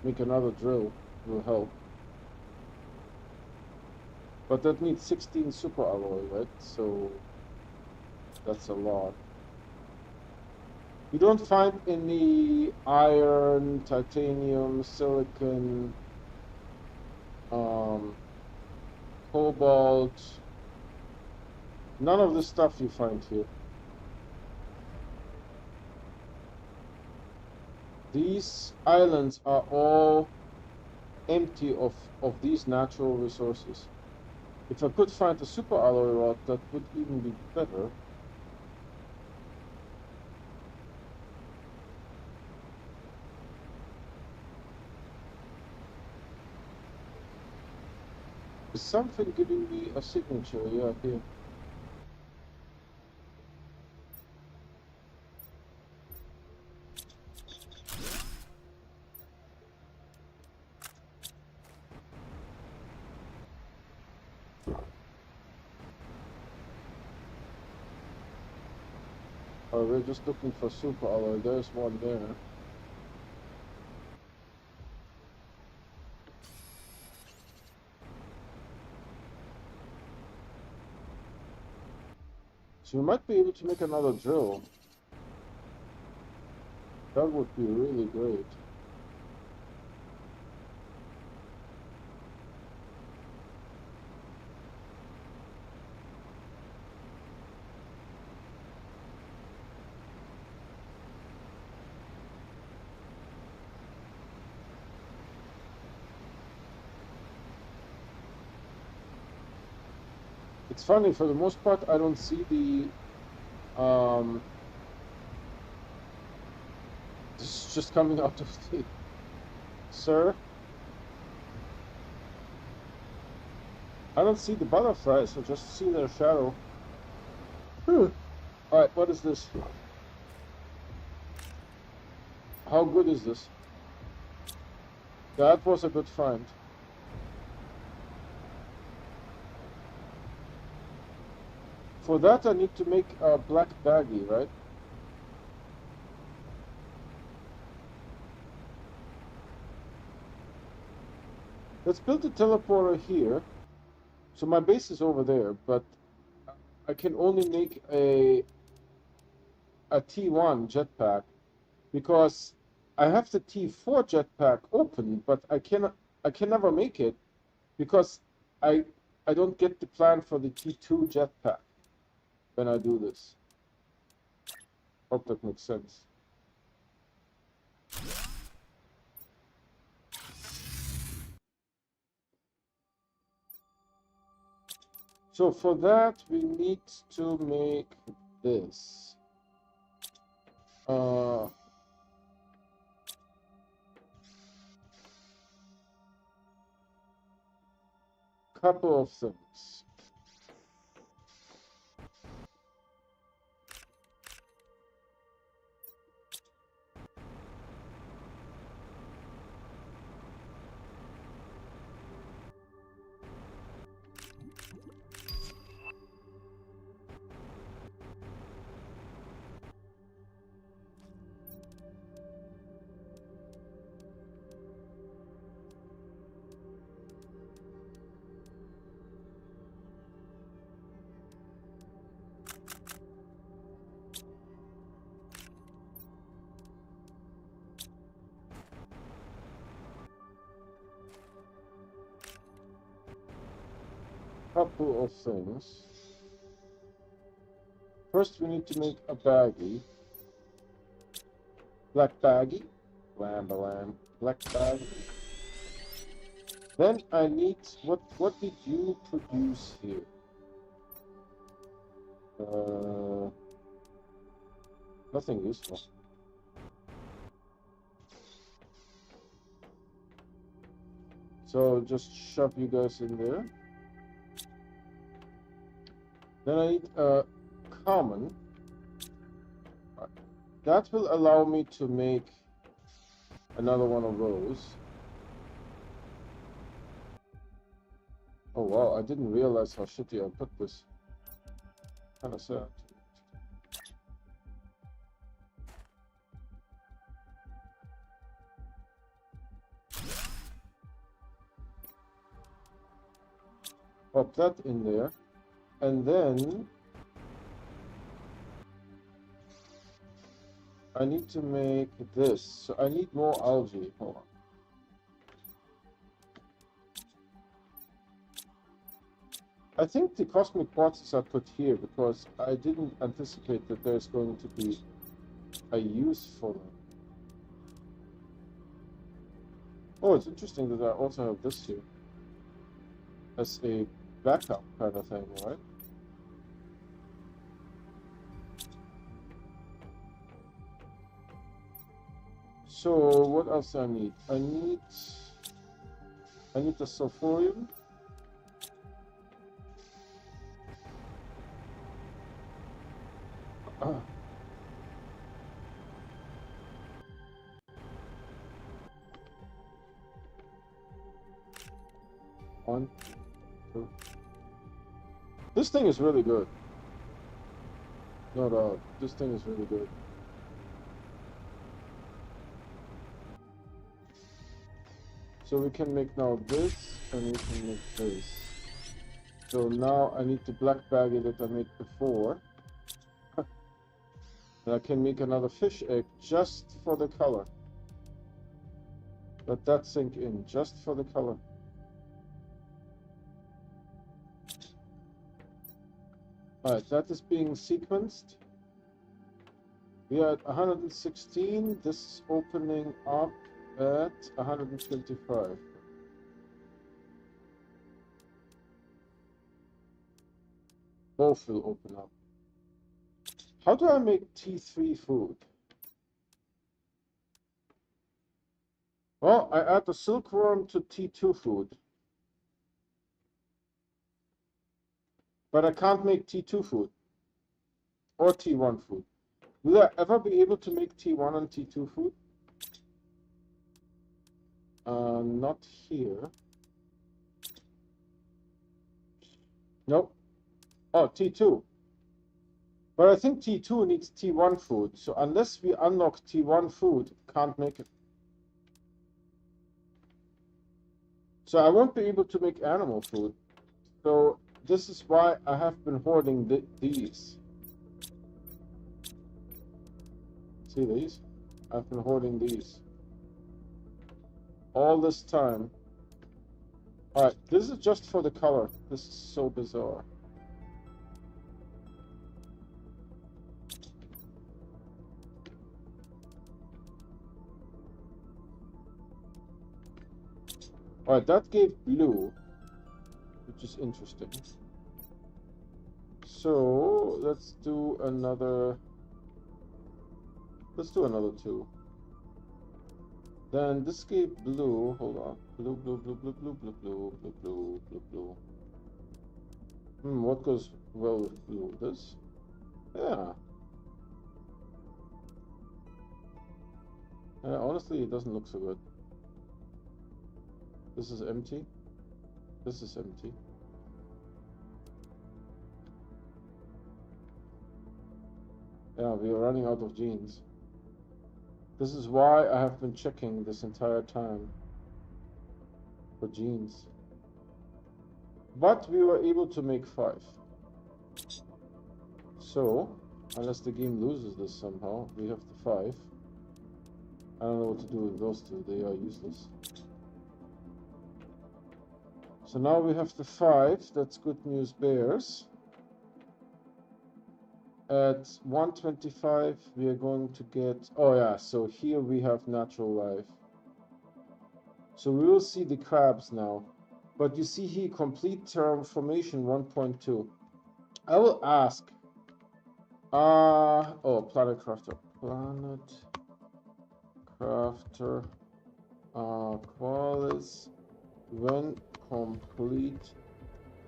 Make another drill will help. But that needs 16 super alloy, right? So that's a lot. We don't find any iron, titanium, silicon, cobalt. None of the stuff you find here. These islands are all empty of these natural resources. If I could find a super alloy rod, that would even be better. Is something giving me a signature? Yeah, here. Oh, we're just looking for super alloy. There's one there. So we might be able to make another drill. That would be really great. It's funny, for the most part, I don't see the This is just coming out of the... Sir? I don't see the butterflies, I just see their shadow. Alright, what is this? How good is this? That was a good find. For that I need to make a black baggie, right? Let's build a teleporter here. So my base is over there, but I can only make a T1 jetpack because I have the T4 jetpack open, but I can never make it because I don't get the plan for the T2 jetpack when I do this. Hope that makes sense. So for that we need to make this. Couple of things. Couple of things. First we need to make a baggie. Black baggie. Blam blam. Black baggie. Then I need what did you produce here? Nothing useful. So just shove you guys in there. Then I need a common. That will allow me to make another one of those. Oh wow, I didn't realize how shitty I put this. Kinda sad. Pop that in there. And then I need to make this. So I need more algae. Hold on. I think the cosmic quartzes are put here because I didn't anticipate that there's going to be a use for them. Oh, it's interesting that I also have this here as a backup kind of thing, right? So what else I need? I need the sulfurium. One, two. This thing is really good. No doubt. This thing is really good. So we can make now this, and we can make this. So now I need the black baggie that I made before. And I can make another fish egg just for the color. Let that sink in, just for the color. Alright, that is being sequenced. We are at 116. This is opening up at 125. Both will open up. How do I make T3 food? Well, I add the silkworm to T2 food. But I can't make T2 food. Or T1 food. Will I ever be able to make T1 and T2 food? Not here. Nope. Oh, T2. But I think T2 needs T1 food. So unless we unlock T1 food, can't make it. So I won't be able to make animal food. So this is why I have been hoarding these. See these? I've been hoarding these. All this time. Alright, this is just for the color. This is so bizarre. Alright, that gave blue, which is interesting. So let's do another. Let's do another two. Then this gave blue. Hold on. Blue, blue, blue, blue, blue, blue, blue, blue, blue, blue, blue. What goes well with blue? This? Yeah. Honestly, it doesn't look so good. This is empty. This is empty. Yeah, we are running out of genes. This is why I have been checking this entire time for genes. But we were able to make 5. So, unless the game loses this somehow, we have the 5. I don't know what to do with those two, they are useless. So now we have the 5, that's good news bears. At 125 we are going to get, oh yeah, so here we have natural life. So we will see the crabs now. But you see here, complete terraformation 1.2. I will ask. Oh, planet crafter. Planet crafter. Aqualis. When complete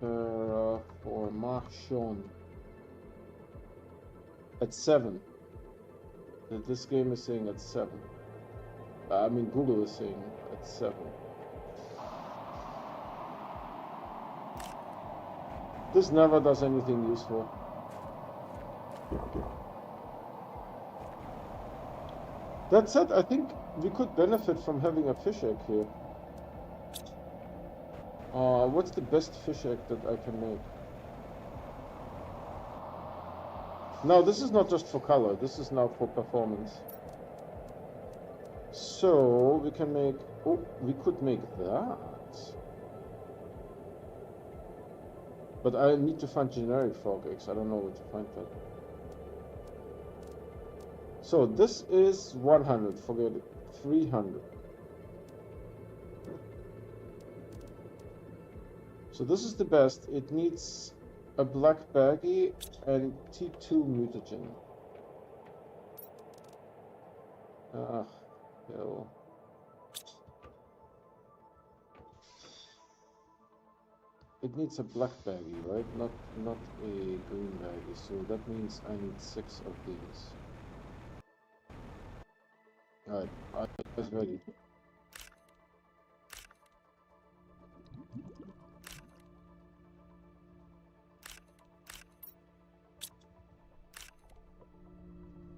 terraformation. At 7. This game is saying at 7. I mean, Google is saying at 7. This never does anything useful. That said, I think we could benefit from having a fish egg here. What's the best fish egg that I can make? Now, this is not just for color, this is now for performance. So, we can make... Oh, we could make that. But I need to find generic frog eggs. I don't know where to find that. So, this is 100. Forget it. 300. So, this is the best. It needs a black baggy and T2 mutagen. Ah, hell. It needs a black baggy, right? Not a green baggy. So that means I need 6 of these. Alright, I was ready.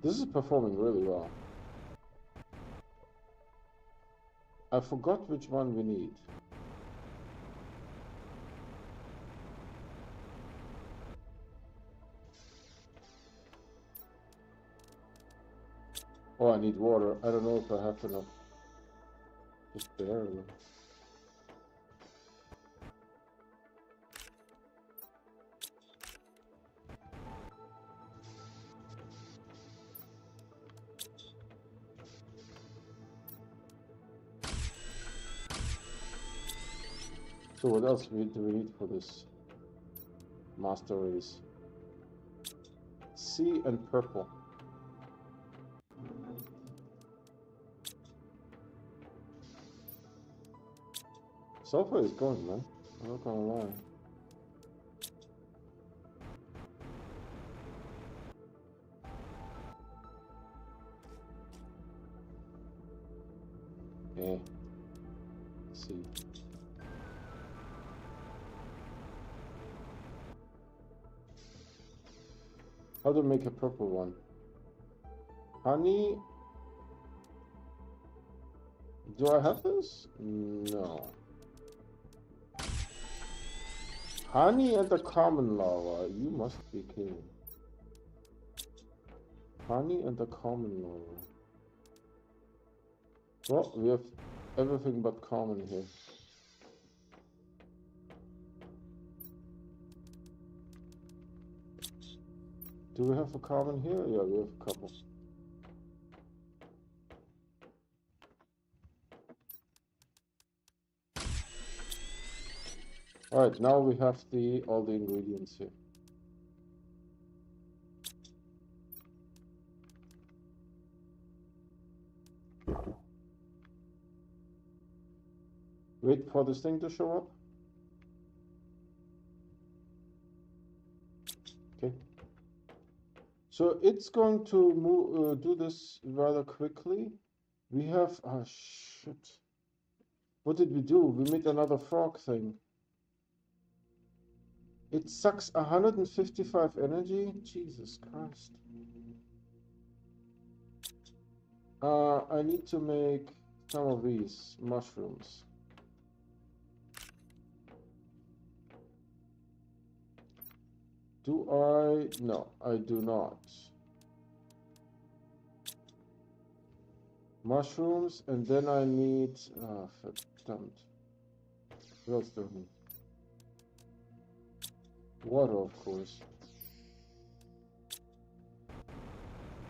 This is performing really well. I forgot which one we need. Oh, I need water. I don't know if I have enough. Just barely. So what else do we need for this master race? C and purple. Sulfur is good, man. I'm not gonna lie. Yeah. Let's see. How to make a purple one? Honey. Do I have this? No. Honey and the common lava. You must be kidding. Honey and the common lava. Well, we have everything but common here. Do we have a common here? Yeah, we have a couple. Alright, now we have all the ingredients here. Wait for this thing to show up. Okay. So it's going to move, do this rather quickly. We have, oh shit. What did we do? We made another frog thing. It sucks 155 energy? Jesus Christ. I need to make some of these mushrooms. Do I? No, I do not. Mushrooms, and then I need... Ah, verdammt. What else do I need? Water, of course.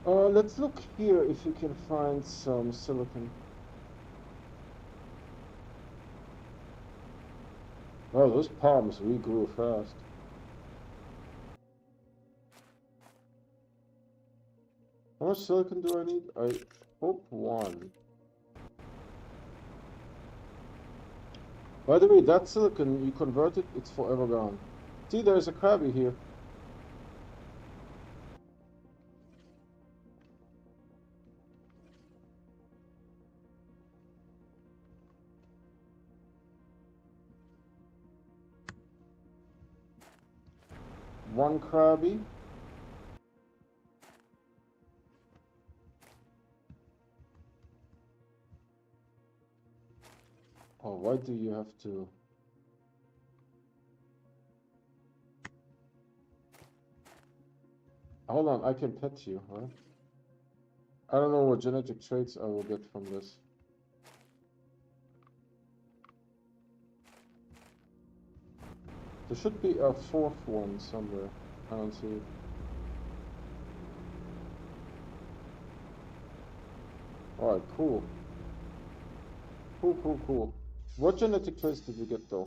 Let's look here if you can find some silicon. Oh, those palms regrew fast. How much silicon do I need? I hope 1. By the way, that silicon, you convert it, it's forever gone. See, there's a crabby here. One crabby. Oh, why do you have to... Hold on, I can pet you, right? I don't know what genetic traits I will get from this. There should be a 4th one somewhere. I don't see it. Alright, cool. Cool. What genetic traits did we get though?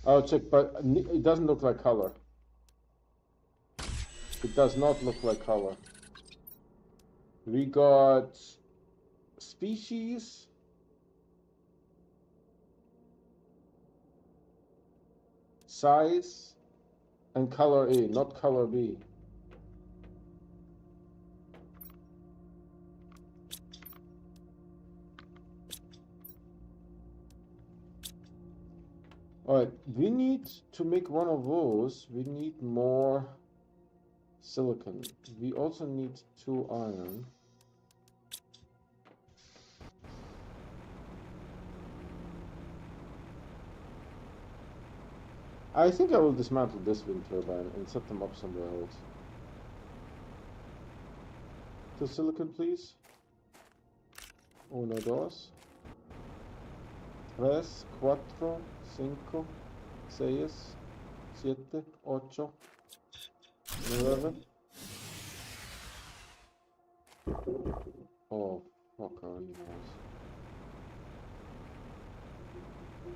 I'll check, but it doesn't look like color. It does not look like color. We got species, size, and color A, not color B. Alright, we need to make one of those. We need more silicon. We also need 2 iron. I think I will dismantle this wind turbine and set them up somewhere else. 2 silicon, please. 1, 2, 3, 4, 5, 6, 7, 8, 9. Oh, fuck,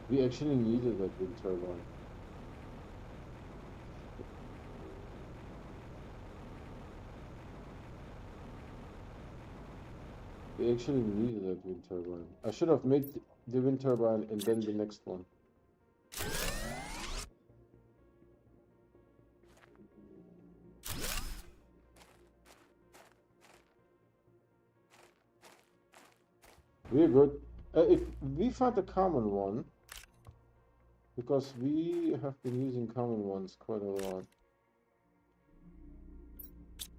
we actually needed that wind turbine. . actually needed that wind turbine. I should have made the wind turbine and then the next one. We're good. If we find a common one, because we have been using common ones quite a lot.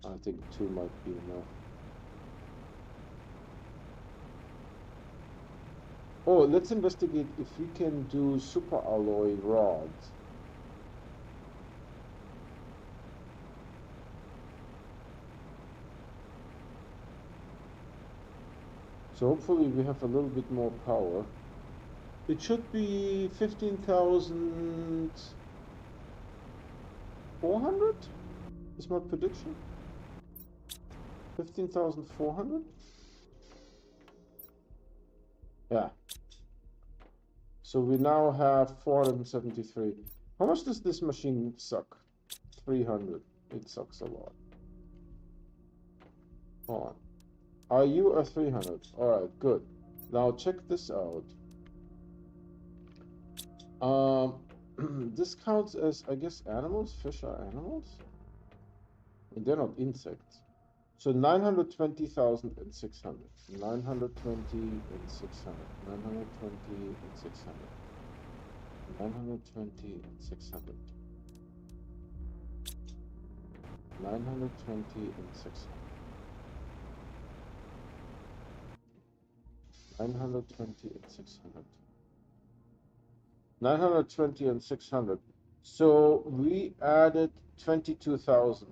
I think 2 might be enough. Oh, let's investigate if we can do super alloy rods. So hopefully we have a little bit more power. It should be 15,400 is my prediction. 15,400? Yeah. So we now have 473. How much does this machine suck? 300. It sucks a lot. Hold on. Are you a 300? Alright, good. Now check this out. This counts as, I guess, animals? Fish are animals? And they're not insects. So 920,600. 920 and 600. 920 and 600. 920 and 600. 920 and 600. 920 and 600. 920 and 600. So we added 22,000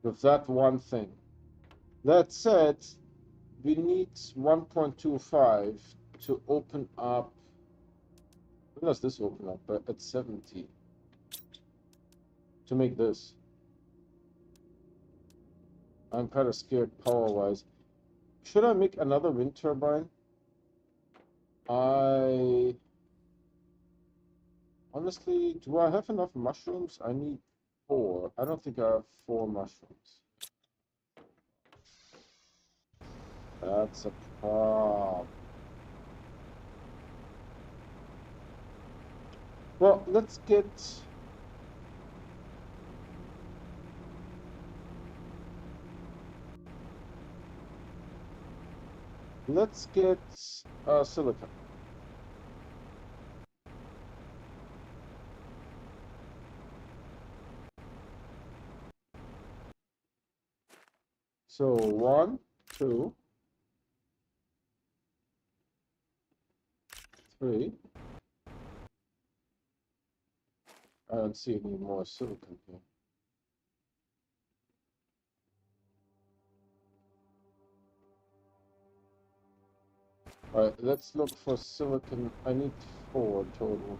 with that one thing. That said, we need 1.25 to open up. When does this open up? At 70. To make this. I'm kind of scared power-wise. Should I make another wind turbine? Honestly, do I have enough mushrooms? I need 4. I don't think I have 4 mushrooms. That's a problem. Well, let's get... silicon. So 1, 2, 3. I don't see any more silicon here. Alright, let's look for silicon. I need 4 total.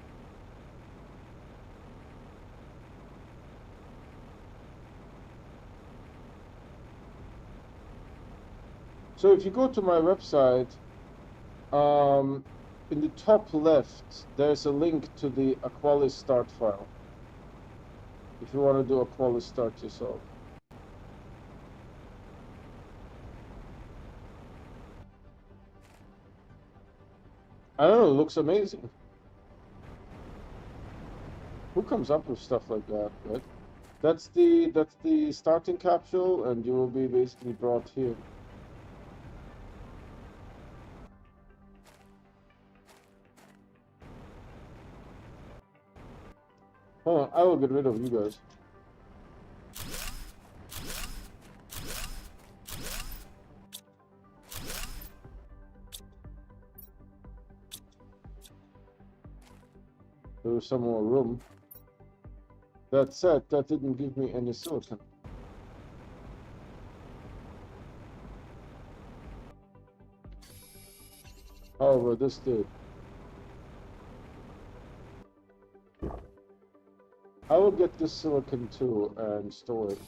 So if you go to my website, in the top left, there's a link to the Aqualis start file. If you want to do Aqualis start yourself. I don't know, it looks amazing. Who comes up with stuff like that, right? That's the starting capsule, and you will be basically brought here. Hold on, I will get rid of you guys. There was some more room. That said, that didn't give me any silicon. However, this did. I will get this silicon too and store it.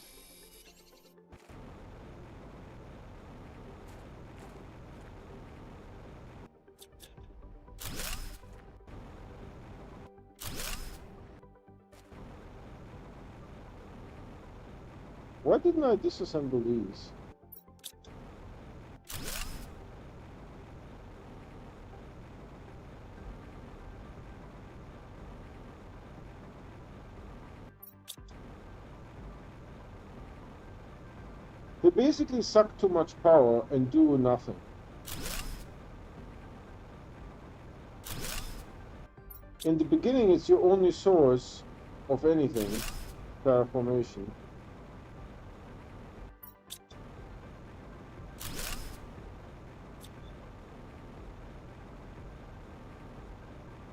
Why didn't I disassemble these? basically suck too much power and do nothing. In the beginning, it's your only source of anything, terraformation.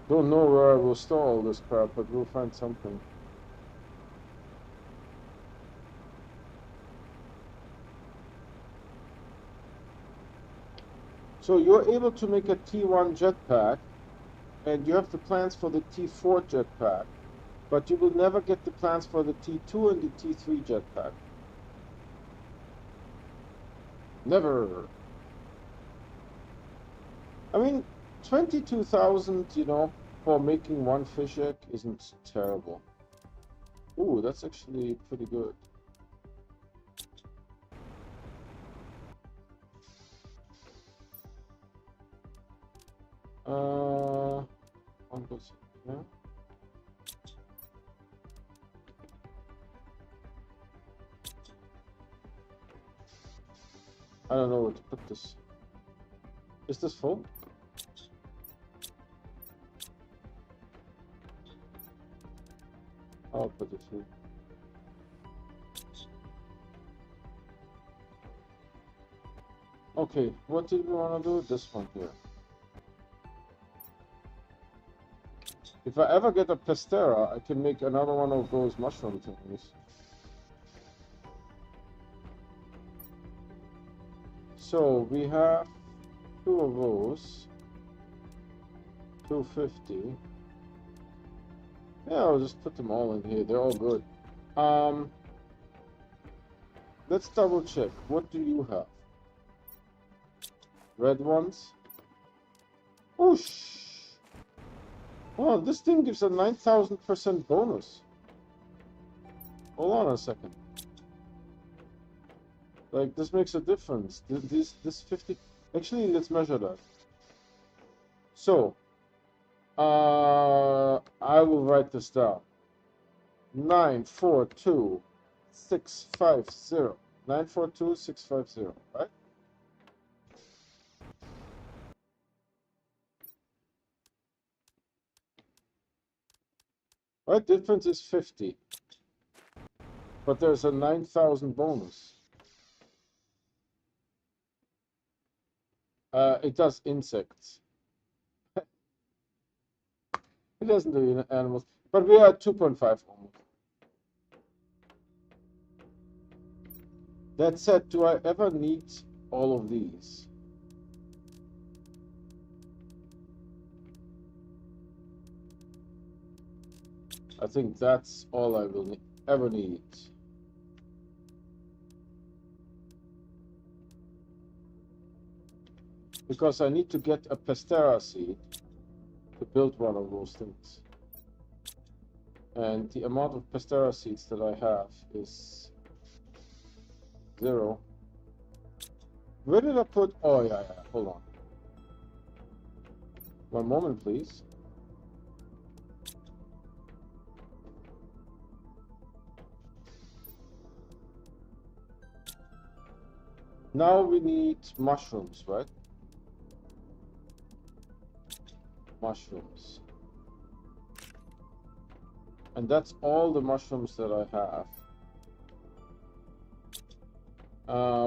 Don't know where I will store all this crap, but we'll find something. So you're able to make a T1 jetpack, and you have the plans for the T4 jetpack, but you will never get the plans for the T2 and the T3 jetpack. Never. I mean, 22,000, you know, for making one fish egg isn't terrible. Ooh, that's actually pretty good. One goes here. I don't know where to put this. Is this full? I'll put it here. Okay, what did we want to do with this one here? If I ever get a Pestera, I can make another one of those mushroom things. So we have 2 of those. 250. Yeah, I'll just put them all in here. They're all good. Let's double check. What do you have? Red ones? Whoosh! Oh, this thing gives a 9,000% bonus. Hold on a second. Like, this makes a difference. This 50... Actually, let's measure that. So, I will write this down. 942,650. 942,650, right? Right, difference is 50. But there's a 9,000 bonus. It does insects. It doesn't do animals. But we are at 2.5 almost. That said, do I ever need all of these? I think that's all I will ever need. Because I need to get a Pestera seed to build one of those things. And the amount of Pestera seeds that I have is 0. Where did I put... Oh, yeah, hold on. One moment, please. Now we need mushrooms, right? Mushrooms. And that's all the mushrooms that I have.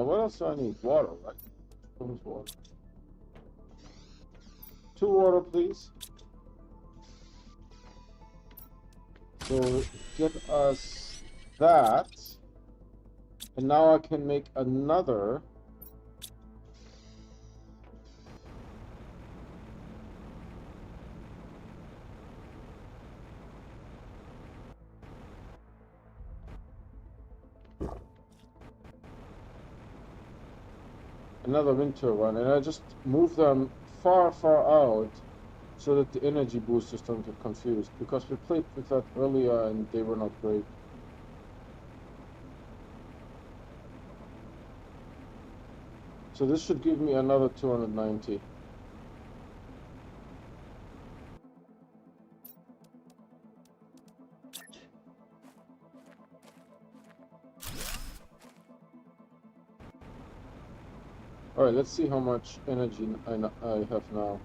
What else do I need? Water, right? Water. 2 water, please. So get us that. And now I can make another. Another wind turbine, and I just move them far out so that the energy boosters don't get confused, because we played with that earlier and they were not great. So this should give me another 290. Alright, let's see how much energy I have now.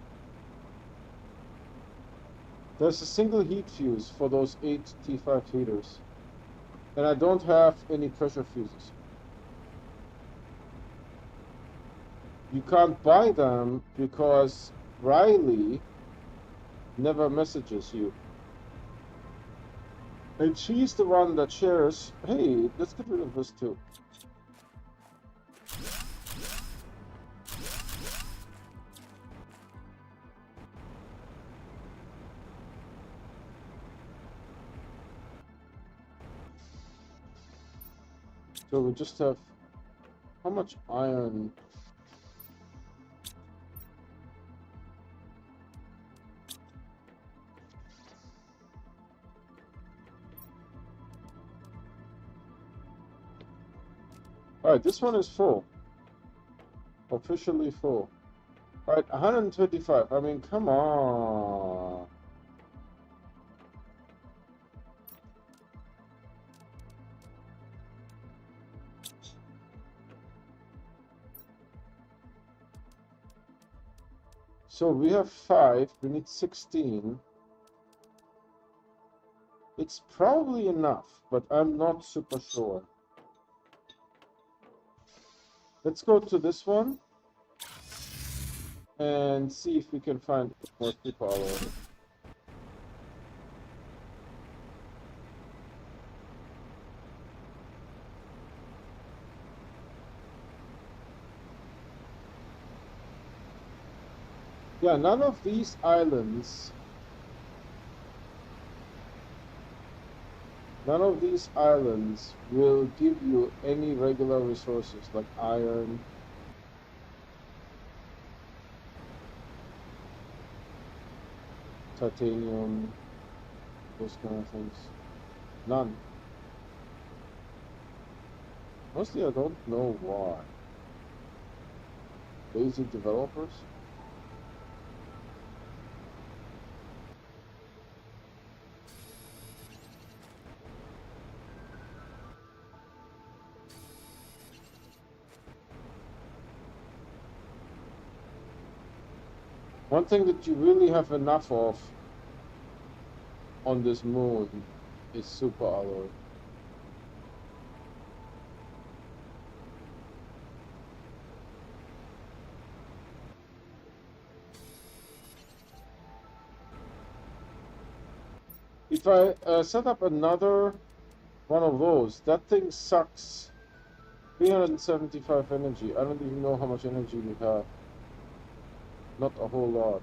There's a single heat fuse for those 8 T5 heaters. And I don't have any pressure fuses. You can't buy them because Riley never messages you. And she's the one that shares, hey, let's get rid of this too. So we just have, how much iron? Alright, this one is full. Officially full. Alright, 125. I mean, come on. So we have 5, we need 16. It's probably enough, but I'm not super sure. Let's go to this one and see if we can find more people. Yeah, none of these islands will give you any regular resources like iron, titanium, those kind of things. None. Mostly I don't know why. Lazy developers? One thing that you really have enough of on this moon is super alloy. If I set up another one of those, that thing sucks 375 energy. I don't even know how much energy we have. Not a whole lot.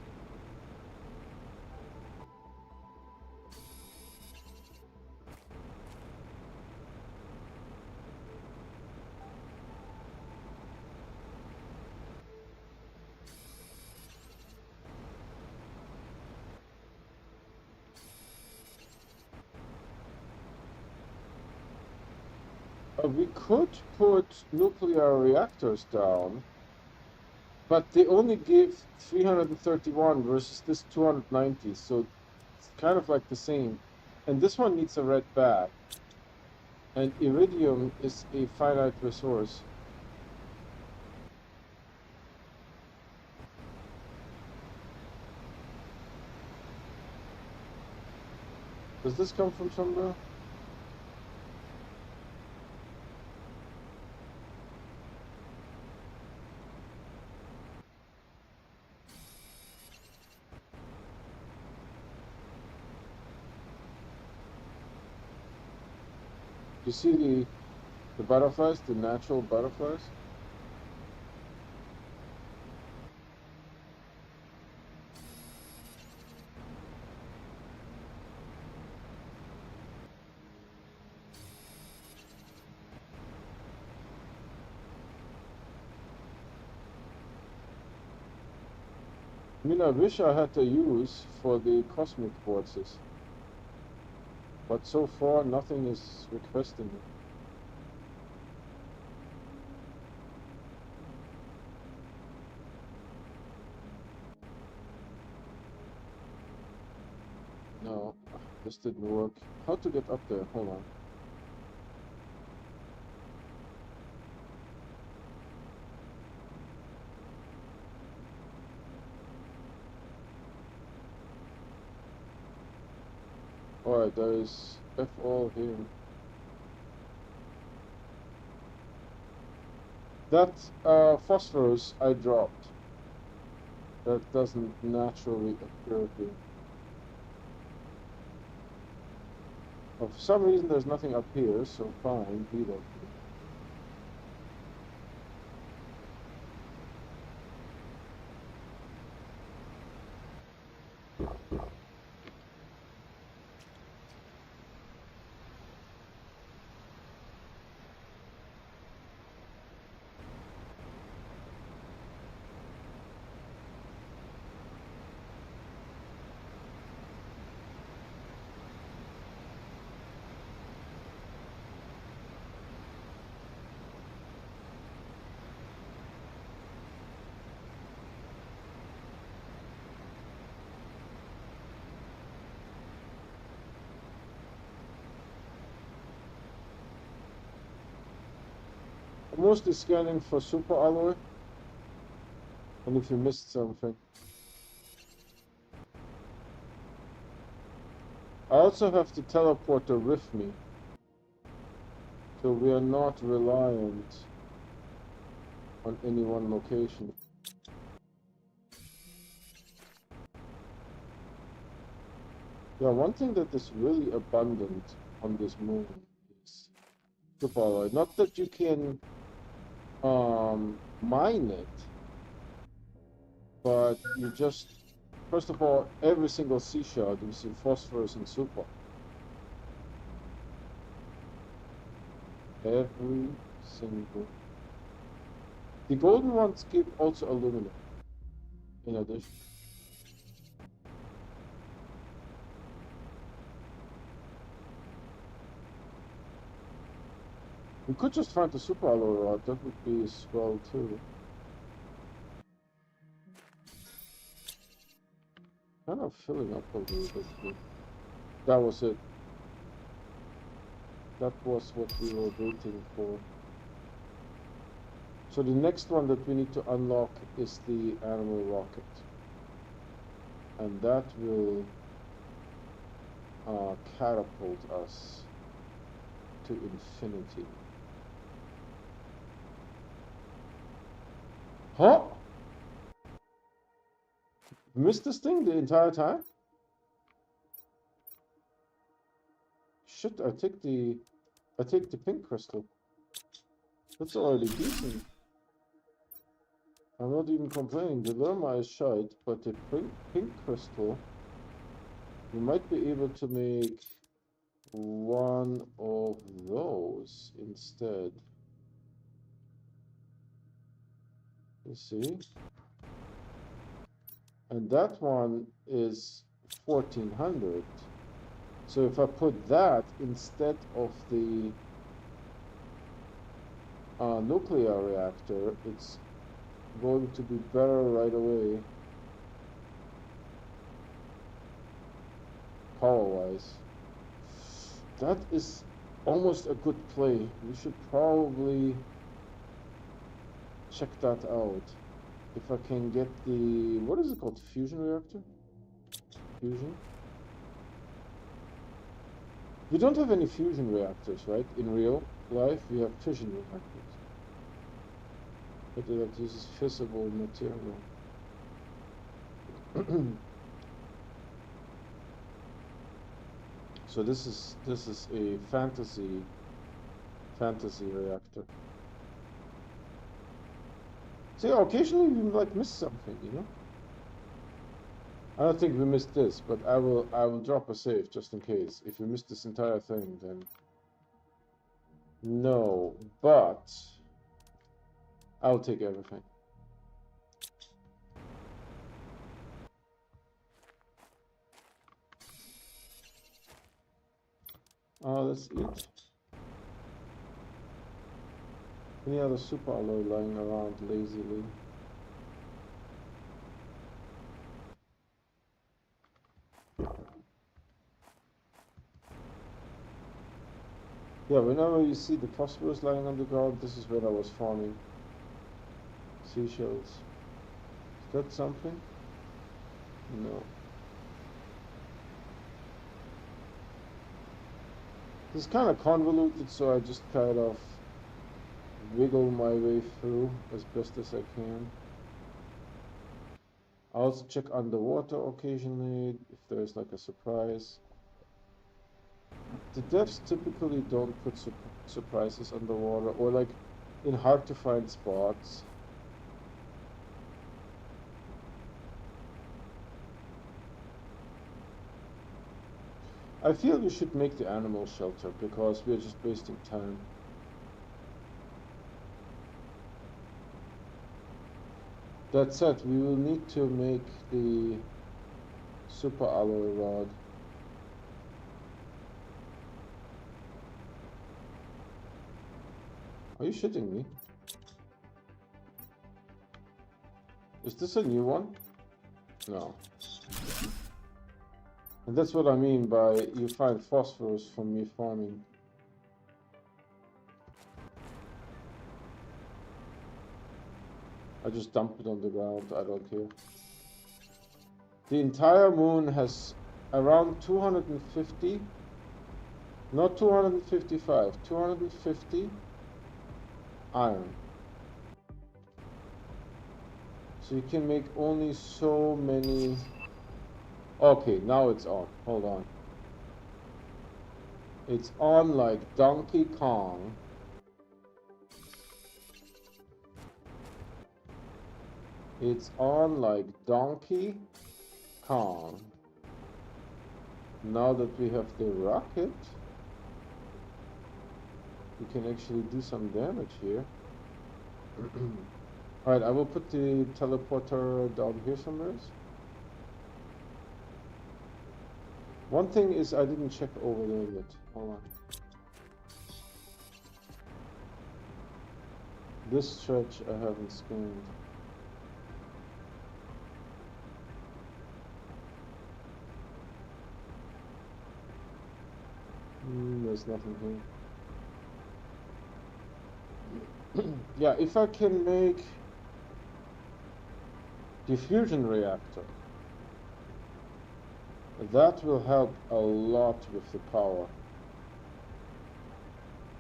We could put nuclear reactors down, but they only give 331 versus this 290, so it's kind of like the same. And this one needs a red bag. And iridium is a finite resource. Does this come from somewhere? You see the butterflies, the natural butterflies? I mean, I wish I had a use for the cosmic quartzes, but so far nothing is requesting it. No, this didn't work. How to get up there? Hold on. Alright, there is F all here. That phosphorus I dropped. That doesn't naturally occur here. Well, for some reason there's nothing up here, so fine, leave it. I'm mostly scanning for super alloy, and if you missed something. I also have the teleporter with me, so we are not reliant on any one location. Yeah, one thing that is really abundant on this moon is super alloy. Not that you can mine it, but you just, first of all, every single seashell you see phosphorus and super. Every single. The golden ones give also aluminum in addition. We could just find the super alloy rod, that would be swell too. Kind of filling up a little bit here. That was it. That was what we were waiting for. So the next one that we need to unlock is the animal rocket. And that will catapult us to infinity. Huh? Missed this thing the entire time? Shit, I take the pink crystal. That's already decent. I'm not even complaining. The Lerma is shite, but the pink crystal, we might be able to make one of those instead. You see? And that one is 1400. So if I put that instead of the nuclear reactor, it's going to be better right away, power-wise. That is almost a good play. We should probably check that out. If I can get the, what is it called? Fusion reactor? Fusion? We don't have any fusion reactors, right? In real life, we have fission reactors. But that uses fissible material. So this is a fantasy reactor. See, occasionally we like miss something, you know. I don't think we missed this, but I will drop a save just in case. If we miss this entire thing, then no. But I'll take everything. Let's eat. Any other super alloy lying around lazily? Yeah, whenever you see the phosphorus lying on the ground, this is where I was farming seashells. Is that something? No. It's kind of convoluted, so I just kind of wiggle my way through as best as I can. I also check underwater occasionally if there's like a surprise. The devs typically don't put surprises underwater or like in hard to find spots. I feel we should make the animal shelter because we're just wasting time. That said, we will need to make the super alloy rod. Are you shitting me? Is this a new one? No. And that's what I mean by you find phosphorus from me farming. I just dump it on the ground, I don't care. The entire moon has around 250, not 255, 250 iron. So you can make only so many. Okay, now it's on. Hold on. It's on like Donkey Kong. It's on like Donkey Kong. Now that we have the rocket, we can actually do some damage here. Alright, I will put the teleporter down here somewhere. One thing is I didn't check over there yet. Hold on. This stretch I haven't scanned. There's nothing here. Yeah, if I can make the fusion reactor, that will help a lot with the power.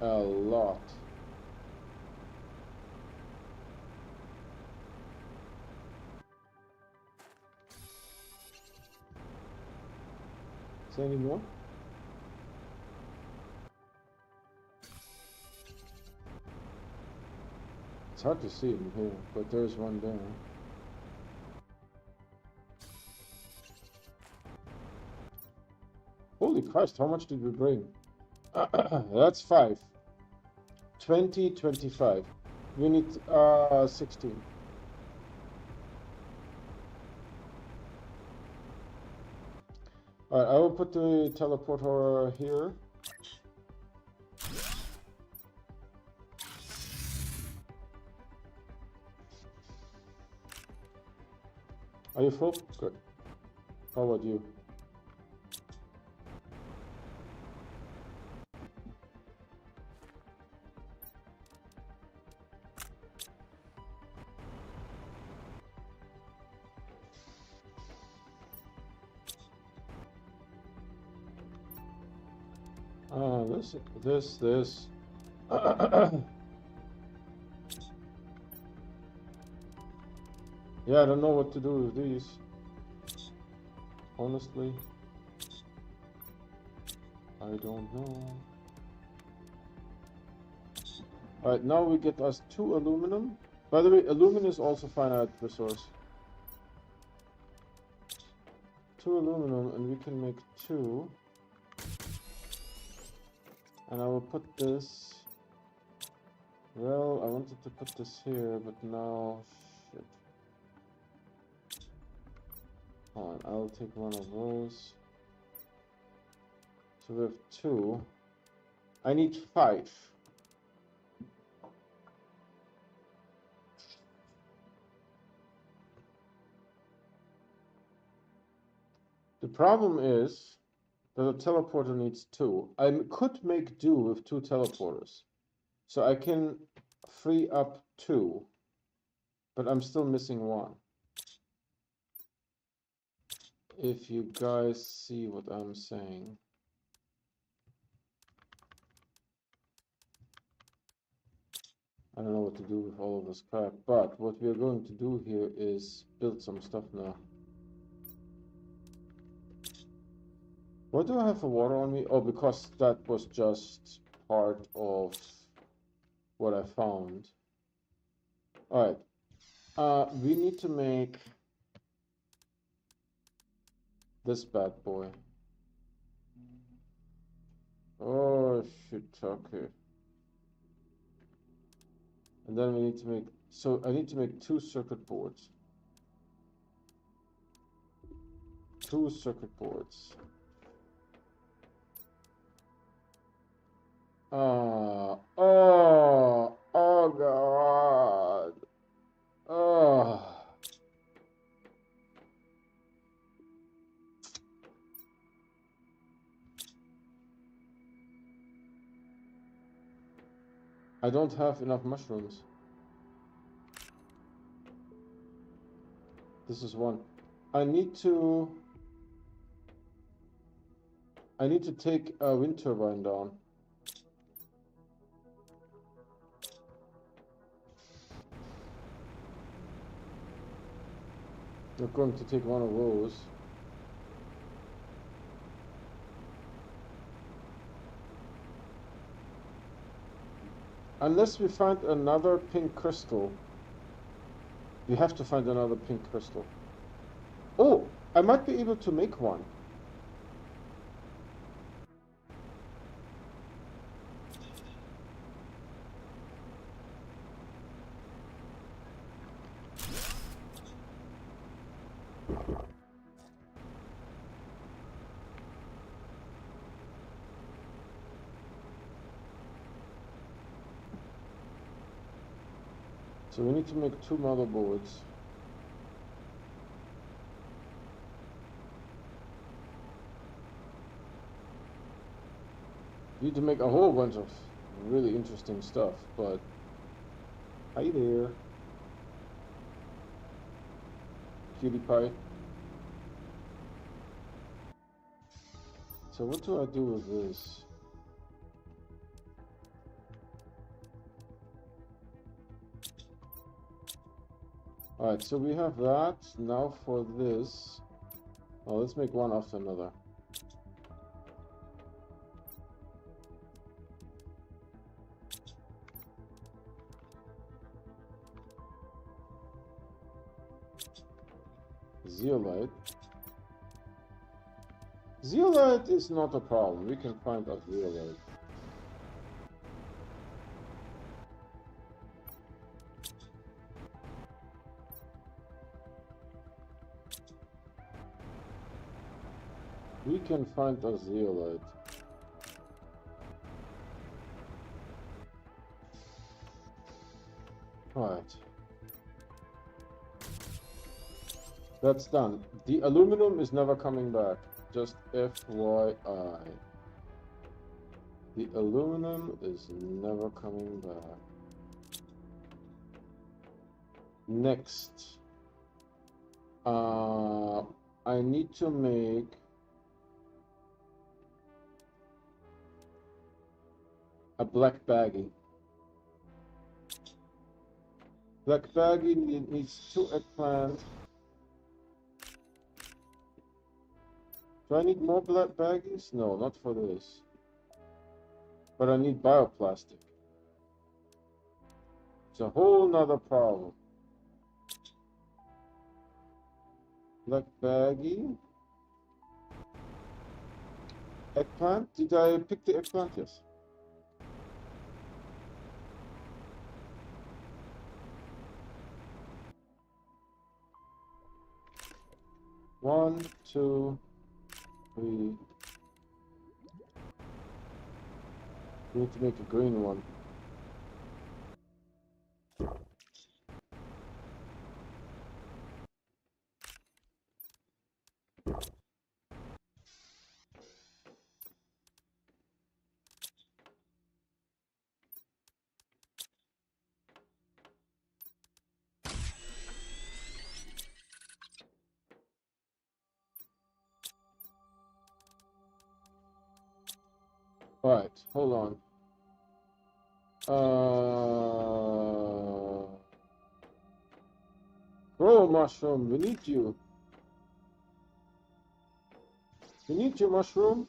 A lot. Is there any more? It's hard to see in here, but there's one there. Holy Christ, how much did we bring? That's 5. 20, 25. We need 16. Alright, I will put the teleporter here. Are you full? Good. How about you? This. Yeah, I don't know what to do with these. Honestly, I don't know. Alright, now we get us 2 aluminum. By the way, aluminum is also finite resource. 2 aluminum, and we can make 2. And I will put this. Well, I wanted to put this here, but now, shit. Hold on, I'll take one of those. So we have 2. I need 5. The problem is that a teleporter needs 2. I could make do with 2 teleporters. So I can free up 2. But I'm still missing 1. If you guys see what I'm saying. I don't know what to do with all of this crap, but what we are going to do here is build some stuff now. Why do I have a water on me? Oh, because that was just part of what I found. Alright. We need to make this bad boy. Oh, shit, okay. And then we need to make... So, I need to make 2 circuit boards. 2 circuit boards. Oh, God. Oh. I don't have enough mushrooms. This is one. I need to take a wind turbine down. We're going to take one of those. Unless we find another pink crystal. We have to find another pink crystal. Oh, I might be able to make one. So we need to make 2 motherboards. We need to make a whole bunch of really interesting stuff, but... Hi there. Cutie pie. So what do I do with this? Alright, so we have that. Now for this... Oh, let's make one after another. Zeolite. Zeolite is not a problem. We can find a zeolite. We can find a zeolite. Right. That's done. The aluminum is never coming back. Just FYI. The aluminum is never coming back. Next. I need to make a black baggie. Black baggie needs 2 eggplants. Do I need more black baggies? No, not for this. But I need bioplastic. It's a whole nother problem. Black baggie. Eggplant? Did I pick the eggplant? Yes. One, two, three. We need to make a green one. Alright, hold on. Go, mushroom. We need you. We need you, mushroom.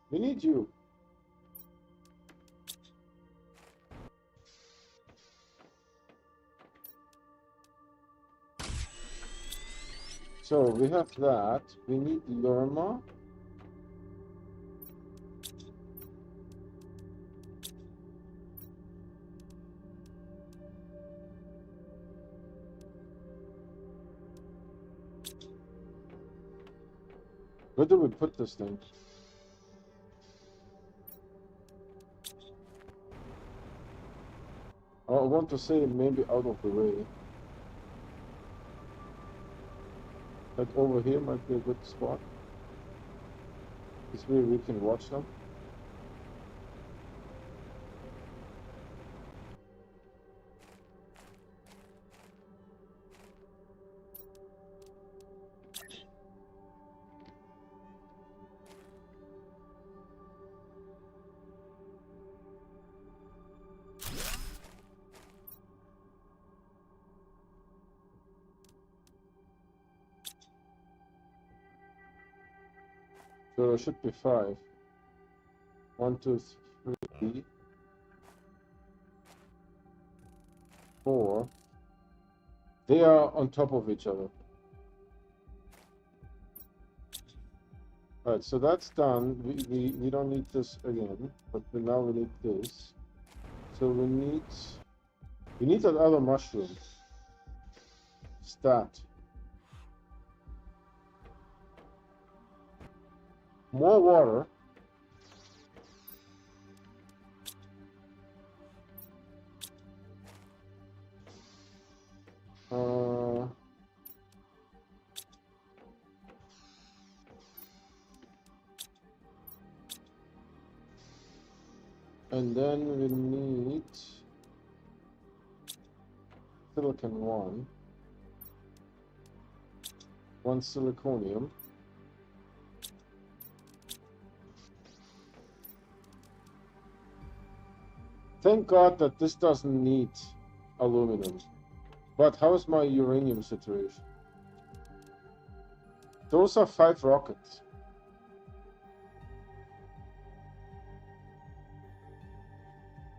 We need you. So we have that. We need Lerma. Where do we put this thing? I want to say maybe out of the way. That over here might be a good spot. This way we can watch them. So there should be 5. 1, 2, 3, 4. They are on top of each other. Alright, so that's done. We don't need this again, but now we need this. So we need that other mushroom. Stat. More water. And then we need silicon 1 siliconium. Thank God that this doesn't need aluminum. But how's my uranium situation? Those are 5 rockets.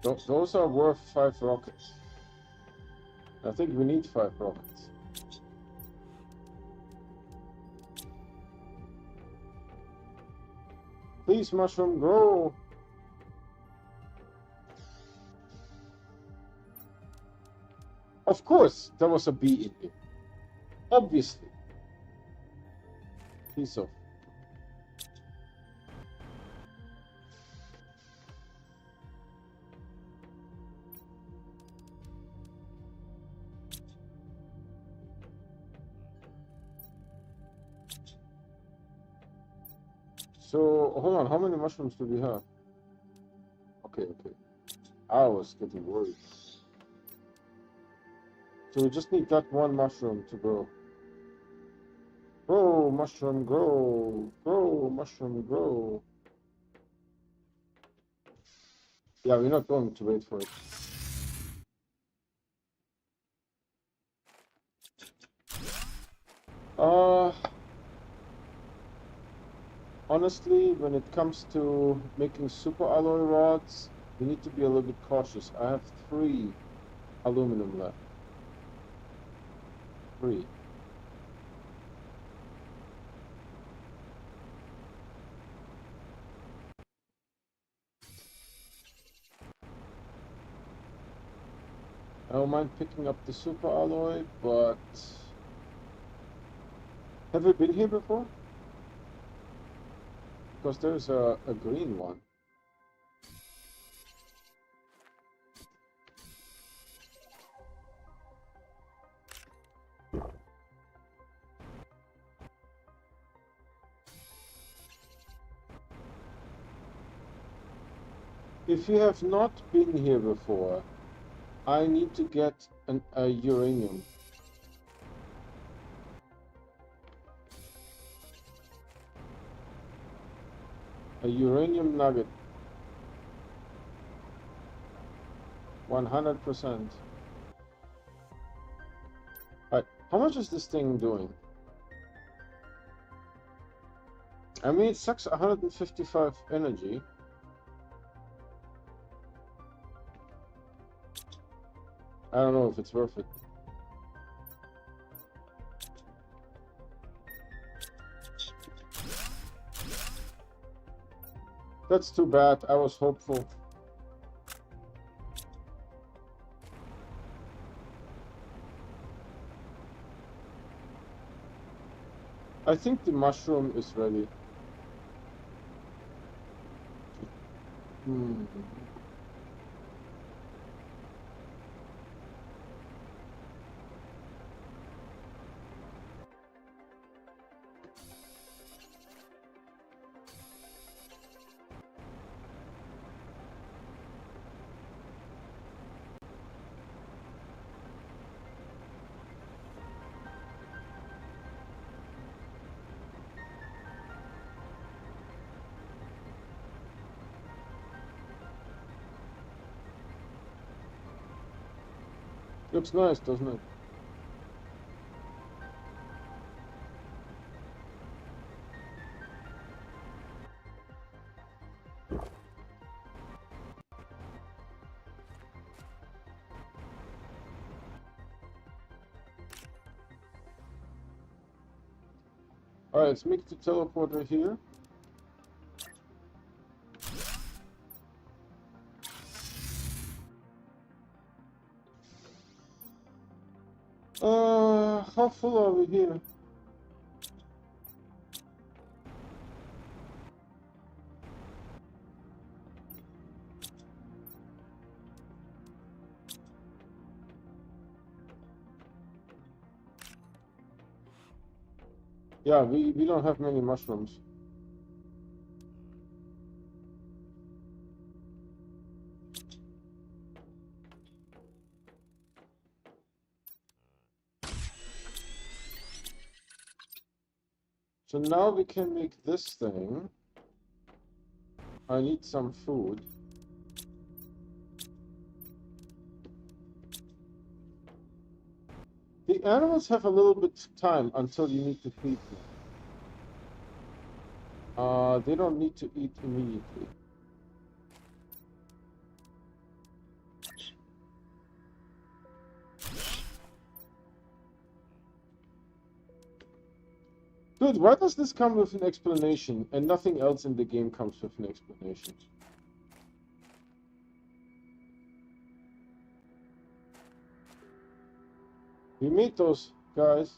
Those are worth 5 rockets. I think we need 5 rockets. Please, mushroom, grow! Of course, there was a bee in here. Obviously. Piece of. So, hold on, how many mushrooms do we have? Okay. I was getting worried. So we just need that one mushroom to grow. Grow, mushroom, grow. Grow, mushroom, grow. Yeah, we're not going to wait for it. Honestly, when it comes to making super alloy rods, we need to be a little bit cautious. I have 3 aluminum left. 3. I don't mind picking up the super alloy, but have we been here before? Because there's a green one. If you have not been here before, I need to get a uranium. A uranium nugget. 100%. Alright, How much is this thing doing? I mean, it sucks 155 energy. I don't know if it's worth it. That's too bad. I was hopeful. I think the mushroom is ready. Looks nice, doesn't it? Alright, let's make the teleporter here. How full are we here? Yeah, we don't have many mushrooms. So now we can make this thing. I need some food. The animals have a little bit of time until you need to feed them. They don't need to eat immediately. Dude, why does this come with an explanation and nothing else in the game comes with an explanation? We meet those guys.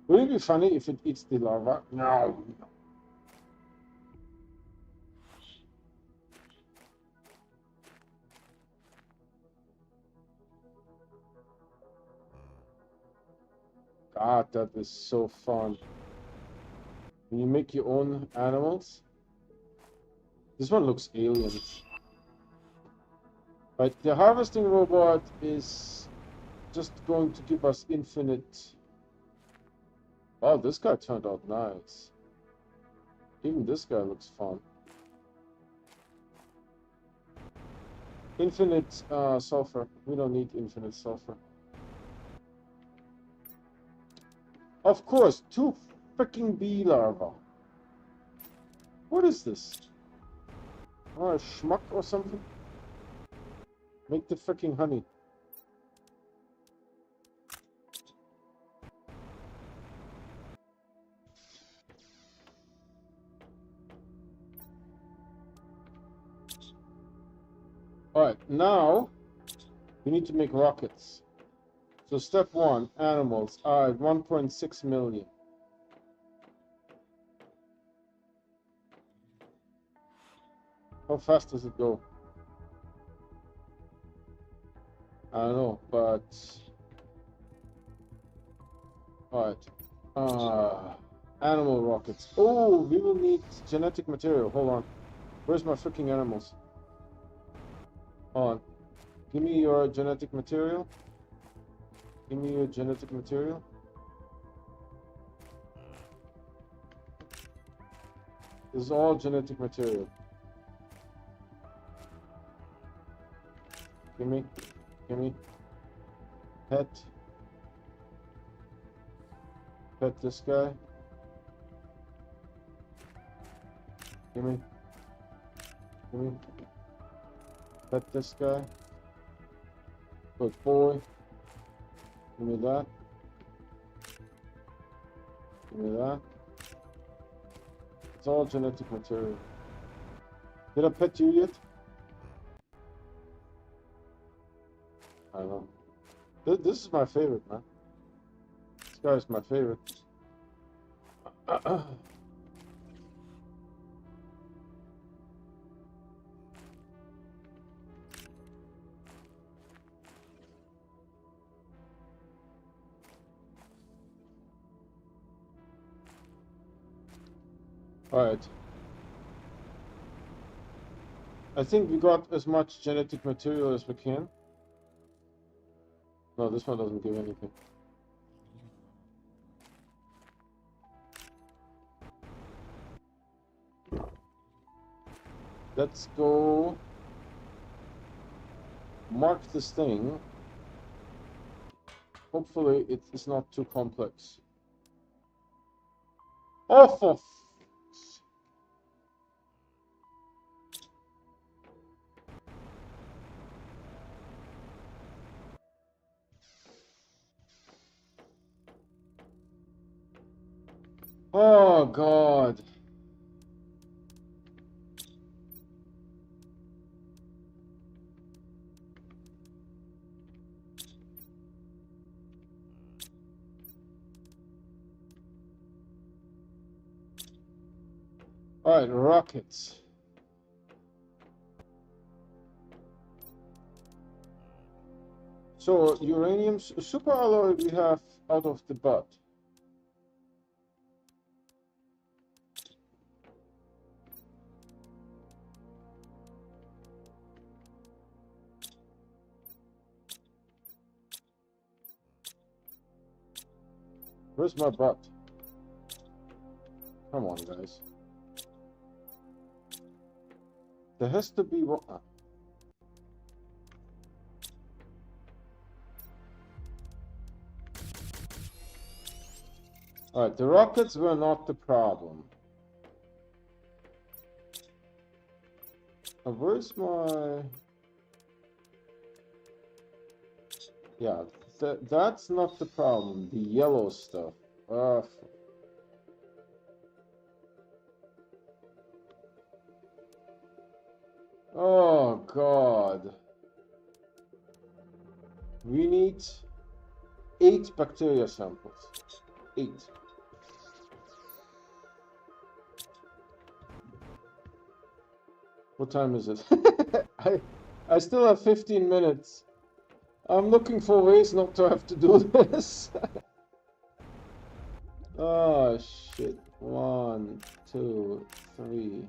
Wouldn't it be funny if it eats the lava? No. God, that is so fun. When you make your own animals. This one looks alien. Right, the harvesting robot is just going to give us infinite... Oh, this guy turned out nice. Even this guy looks fun. Infinite sulfur. We don't need infinite sulfur. Of course, 2 freaking bee larvae. What is this? Oh, a schmuck or something? Make the freaking honey. Alright, now we need to make rockets. So step 1, animals. Alright, 1.6 million. How fast does it go? I don't know, but... Alright. Animal rockets. Oh, we will need genetic material. Hold on. Where's my freaking animals? Hold on. Give me your genetic material. Give me your genetic material. This is all genetic material. Give me. Pet. Pet this guy. Gimme. Gimme. Pet this guy. Good boy. Give me that. Give me that. It's all genetic material. Did I pet you yet? I don't know. This is my favorite, man. This guy is my favorite. Alright. I think we got as much genetic material as we can. No, this one doesn't give anything. Let's go mark this thing. Hopefully it is not too complex. Oh, for oh God. All right, rockets. So uranium superalloy we have out of the butt. Where's my butt? Come on, guys. There has to be one. Alright, the rockets were not the problem. Where's my... Yeah, that's not the problem. The yellow stuff. Oh, God. We need 8 bacteria samples. 8. What time is it? I still have 15 minutes. I'm looking for ways not to have to do this. Oh, shit. 1, 2, 3,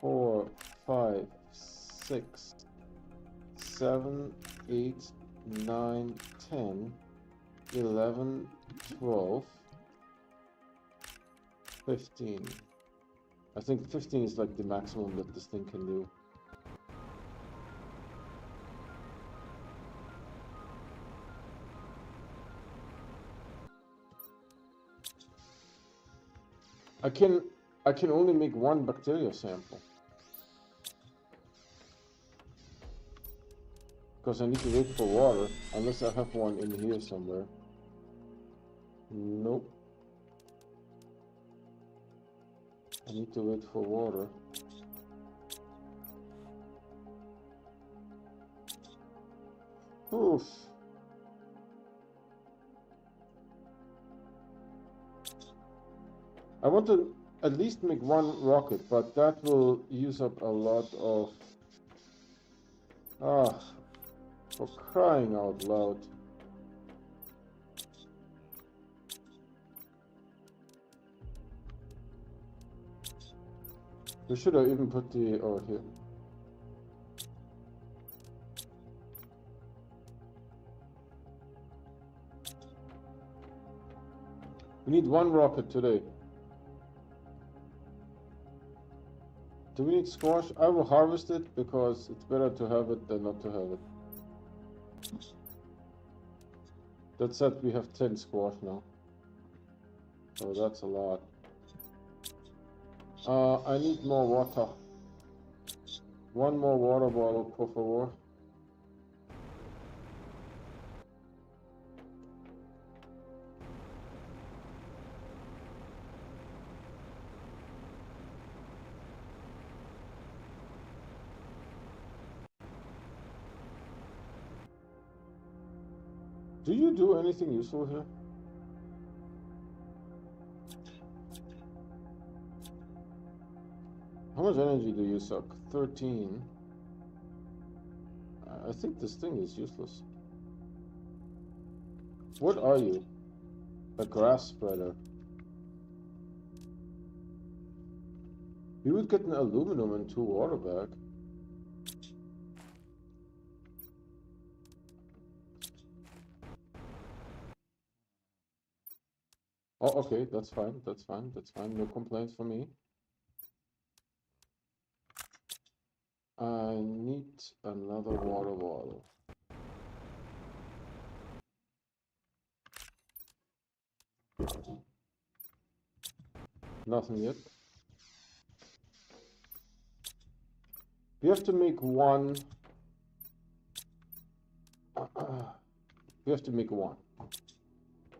4, 5, 6, 7, 8, 9, 10, 11, 12, 15. I think 15 is like the maximum that this thing can do. I can only make 1 bacteria sample. Because I need to wait for water, unless I have one in here somewhere. Nope. I need to wait for water. Oof. I want to at least make 1 rocket, but that will use up a lot of... Ah, for crying out loud. We should have even put the... Oh, here. We need 1 rocket today. Do we need squash? I will harvest it because it's better to have it than not to have it. That said, we have 10 squash now. Oh, that's a lot. I need more water. One more water bottle, por favor. Do you do anything useful here? How much energy do you suck? 13. I think this thing is useless. What are you? A grass spreader. You would get an aluminum and 2 water back. Oh, okay, that's fine, that's fine, that's fine. No complaints for me. I need another water bottle. Nothing yet. We have to make one. We have to make one.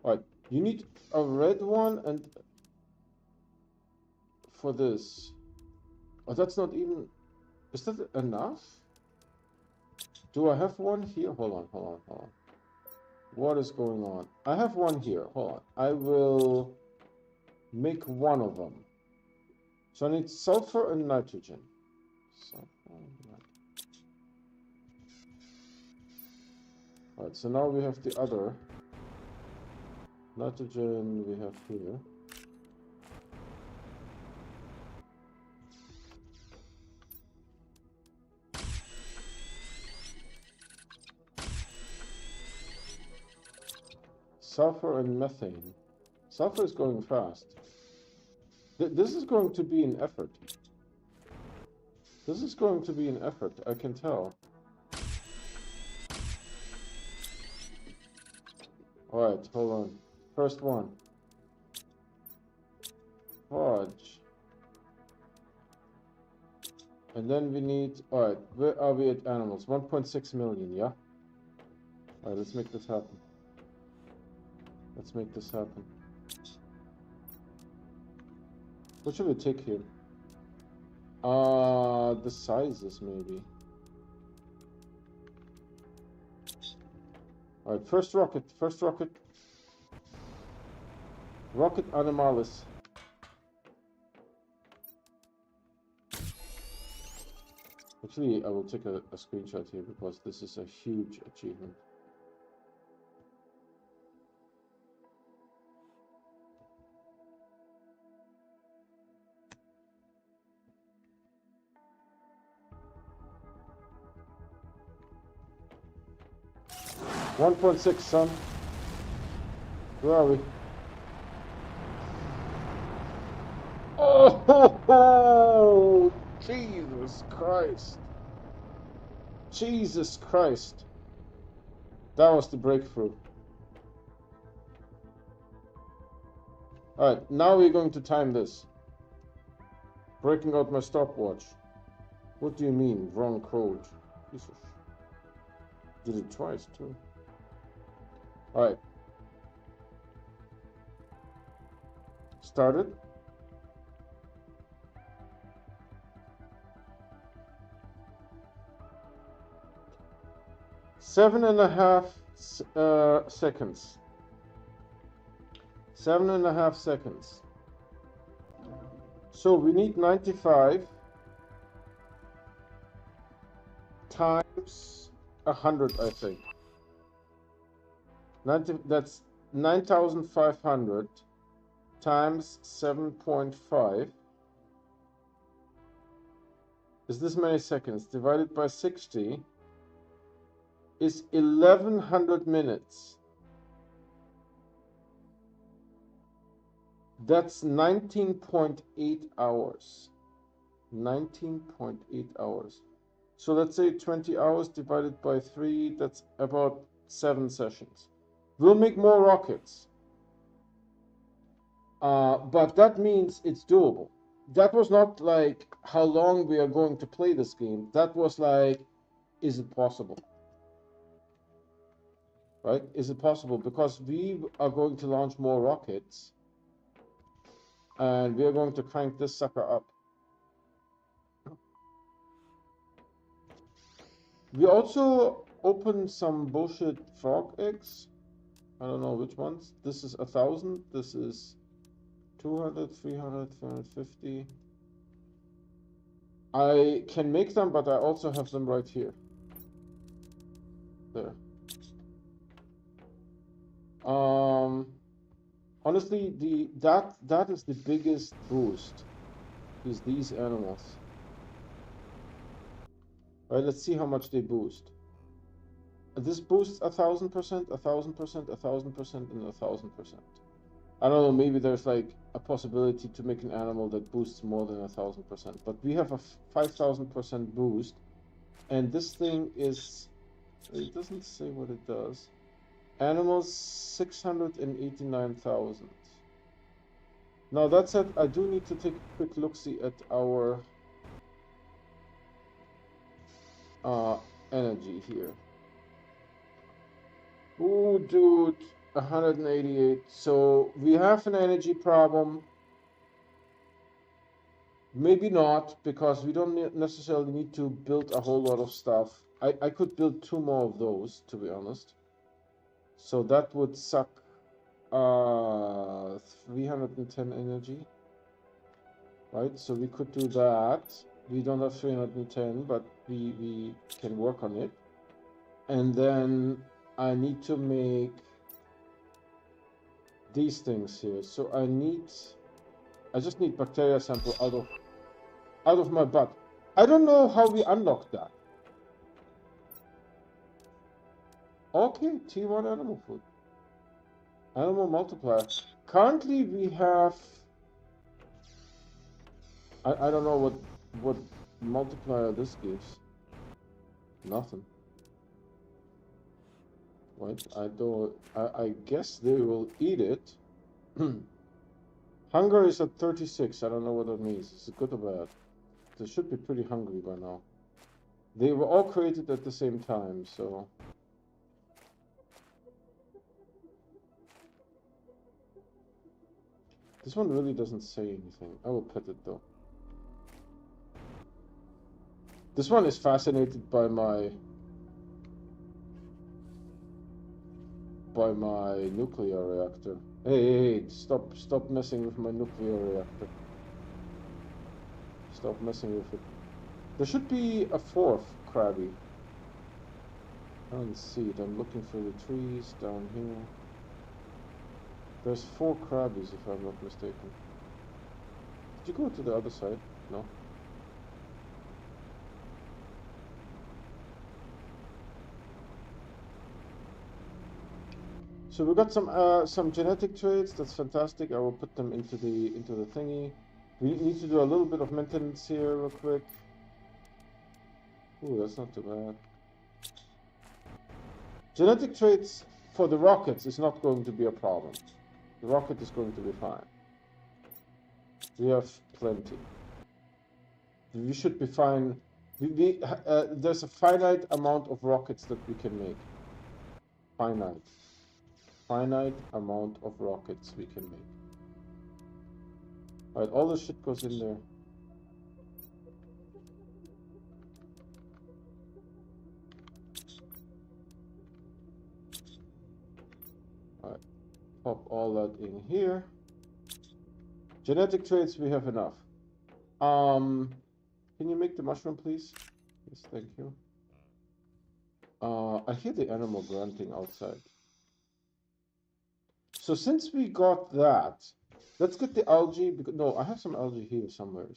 Alright, you need a red one and for this. Oh, that's not even. Is that enough? Do I have one here? Hold on, hold on, hold on. What is going on? I have one here. Hold on. I will make one of them. So I need sulfur and nitrogen. Sulfur and nitrogen. Alright, so now we have the other. Nitrogen we have here. Sulfur and methane. Sulfur is going fast. This is going to be an effort. This is going to be an effort, I can tell. Alright, hold on. First one. Fudge. And then we need... Alright, where are we at animals? 1.6 million, yeah? Alright, let's make this happen. Let's make this happen. What should we take here? The sizes, maybe. Alright, first rocket, first rocket. Rocket Animalis. Actually, I will take a screenshot here because this is a huge achievement. $1.6, son. Where are we? Oh, Jesus Christ. Jesus Christ. That was the breakthrough. Alright, now we're going to time this. Breaking out my stopwatch. What do you mean, wrong code? Jesus. Did it twice, too. Alright. Started. Seven and a half seconds. 7.5 seconds. So we need 95 times 100, I think. 90, that's 9,500 times 7.5 is this many seconds. Divided by 60 is 1100 minutes. That's 19.8 hours. 19.8 hours. So let's say 20 hours divided by 3, that's about 7 sessions. We'll make more rockets. But that means it's doable. That was not like how long we are going to play this game. That was like, is it possible? Right? Is it possible? Because we are going to launch more rockets, and we are going to crank this sucker up. We also opened some bullshit frog eggs. I don't know which ones. This is 1,000. This is 200, 300, 350. I can make them, but I also have them right here. There. Honestly, that is the biggest boost, is these animals. Right, let's see how much they boost. This boosts 1,000%, 1,000%, 1,000%, and 1,000%. I don't know, maybe there's like a possibility to make an animal that boosts more than 1,000%, but we have a 5,000% boost, and this thing is, it doesn't say what it does. Animals 689,000. Now that said, I do need to take a quick look-see at our energy here. Ooh, dude, 188. So we have an energy problem. Maybe not, because we don't necessarily need to build a whole lot of stuff. I could build 2 more of those, to be honest. So that would suck 310 energy. Right, so we could do that. We don't have 310, but we can work on it. And then I need to make these things here. So I just need bacteria sample out of my butt. I don't know how we unlock that. Okay, T1 animal food. Animal multiplier. Currently we have, I don't know what multiplier this gives. Nothing. Right, I guess they will eat it. Hunger is at 36. I don't know what that means. Is it good or bad? They should be pretty hungry by now. They were all created at the same time, so... This one really doesn't say anything. I will pet it though. This one is fascinated by my nuclear reactor. Hey, stop messing with my nuclear reactor. Stop messing with it. There should be a 4th Krabby. I don't see it. I'm looking for the trees down here. There's 4 Krabbies, if I'm not mistaken. Did you go to the other side? No. So we got some genetic traits. That's fantastic. I will put them into the thingy. We need to do a little bit of maintenance here real quick. Ooh, that's not too bad. Genetic traits for the rockets is not going to be a problem. The rocket is going to be fine. We have plenty. We should be fine. There's a finite amount of rockets that we can make. Finite amount of rockets we can make. Alright, all this shit goes in there. Alright, pop all that in here. Genetic traits, we have enough. Can you make the mushroom, please? Yes, thank you. I hear the animal grunting outside. So since we got that, let's get the algae. No, I have some algae here somewhere.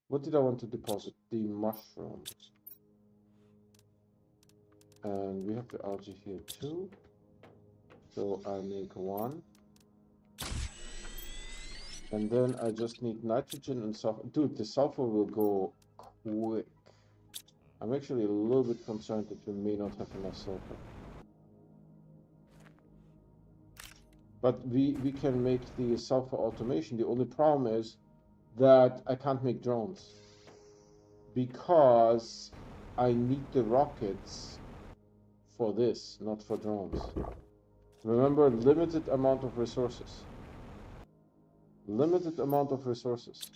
What did I want to deposit? The mushrooms. And we have the algae here too. So I make 1. And then I just need nitrogen and sulfur. Dude, the sulfur will go quick. I'm actually a little bit concerned that we may not have enough sulfur. But we can make the sulfur automation. The only problem is that I can't make drones because I need the rockets for this, not for drones. Remember, limited amount of resources. Limited amount of resources.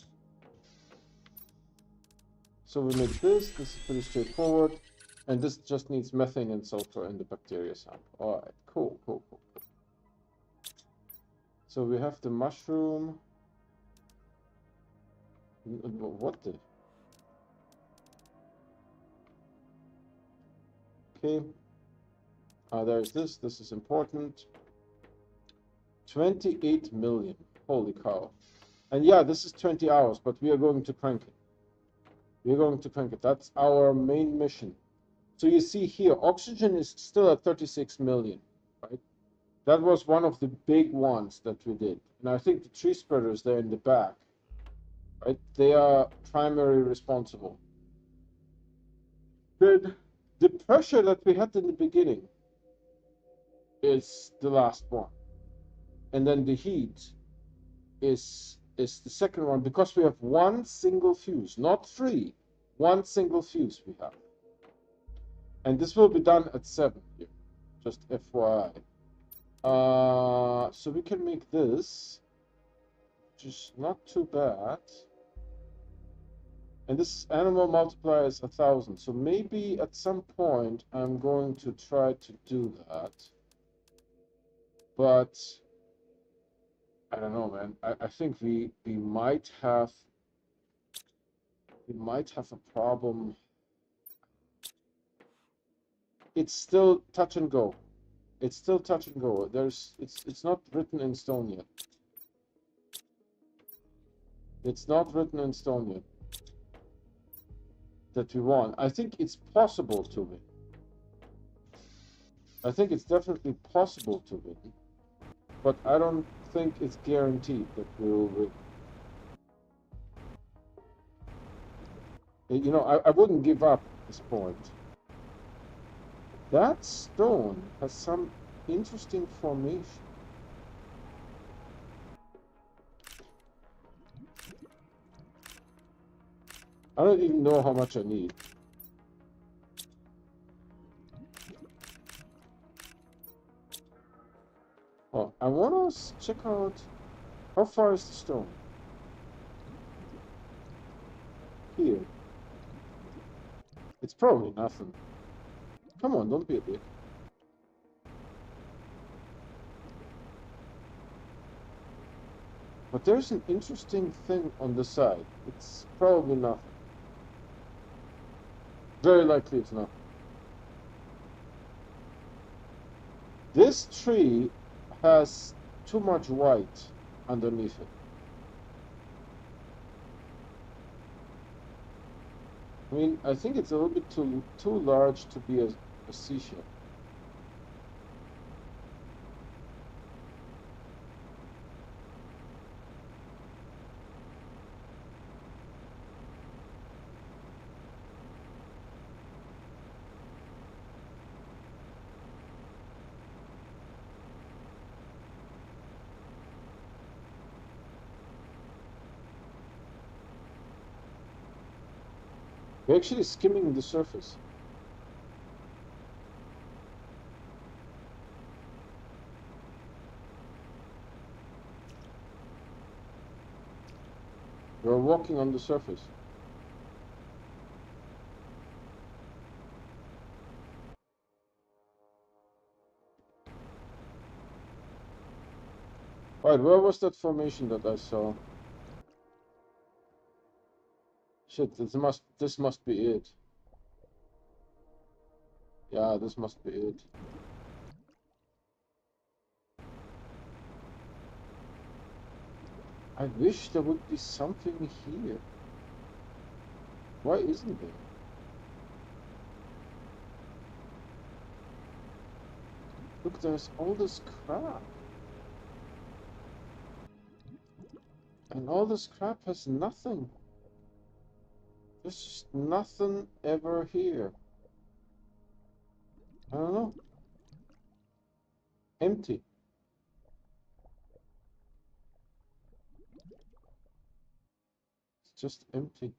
So we make this. This is pretty straightforward. And this just needs methane and sulfur in the bacteria sample. All right, cool, cool, cool. So we have the mushroom. What the? Okay. There's this. This is important. 28 million. Holy cow. And yeah, this is 20 hours, but we are going to crank it. We're going to crank it. That's our main mission. So you see here, oxygen is still at 36 million, right? That was one of the big ones that we did. And I think the tree spreaders there in the back, right? They are primarily responsible. Then the pressure that we had in the beginning is the last one. And then the heat is the second one, because we have one single fuse, not three. One single fuse we have. And this will be done at 7 here, just FYI. So we can make this, which is not too bad. And this animal multiplier is 1,000. So maybe at some point I'm going to try to do that. But I don't know, man. I think we might have a problem. It's still touch and go. It's still touch and go. It's not written in stone yet. It's not written in stone yet that we want. I think it's possible to win. I think it's definitely possible to win. But I don't think it's guaranteed that we will win. You know, I wouldn't give up at this point. That stone has some interesting formation. I don't even know how much I need. Oh, I want to check out how far is the stone. Here. It's probably nothing. Come on, don't be a dick. But there's an interesting thing on the side. It's probably nothing. Very likely it's not. This tree has too much white underneath it. I mean, I think it's a little bit too large to be a seashell. We're actually skimming the surface. We're walking on the surface. Alright, where was that formation that I saw? Shit, this must be it. Yeah, this must be it. I wish there would be something here. Why isn't there? Look, there's all this crap. And all this crap has nothing. There's just nothing ever here. I don't know. Empty. just empty.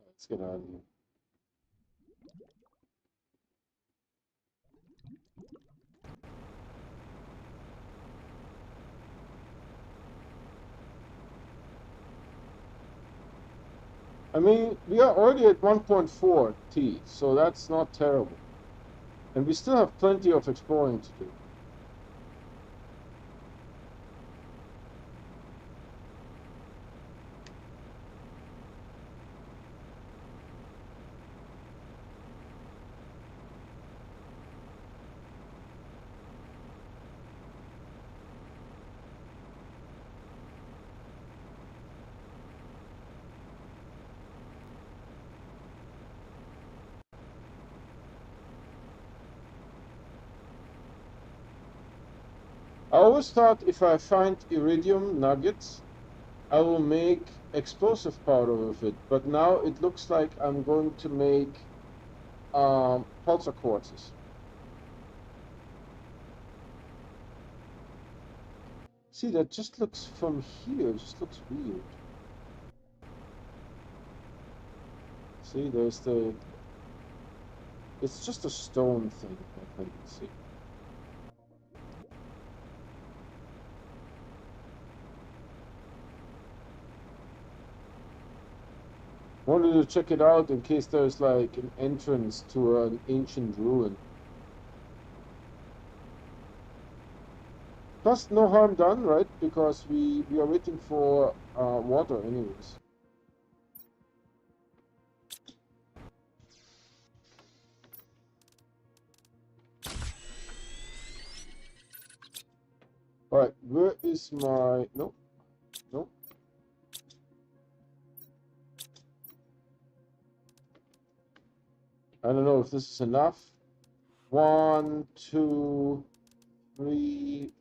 Let's get out of here. I mean, we are already at 1.4 T, so that's not terrible. And we still have plenty of exploring to do. I always thought if I find iridium nuggets, I will make explosive powder with it. But now it looks like I'm going to make pulsar quartzes. See, that just looks from here, just looks weird. See, there's the... It's just a stone thing, I think. See. Wanted to check it out in case there's like an entrance to an ancient ruin. Plus, no harm done, right? Because we are waiting for water anyways. Alright, where is my... Nope. Nope. I don't know if this is enough. 1, 2, 3,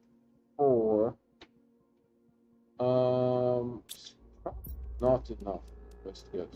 4. Not enough. Best guess.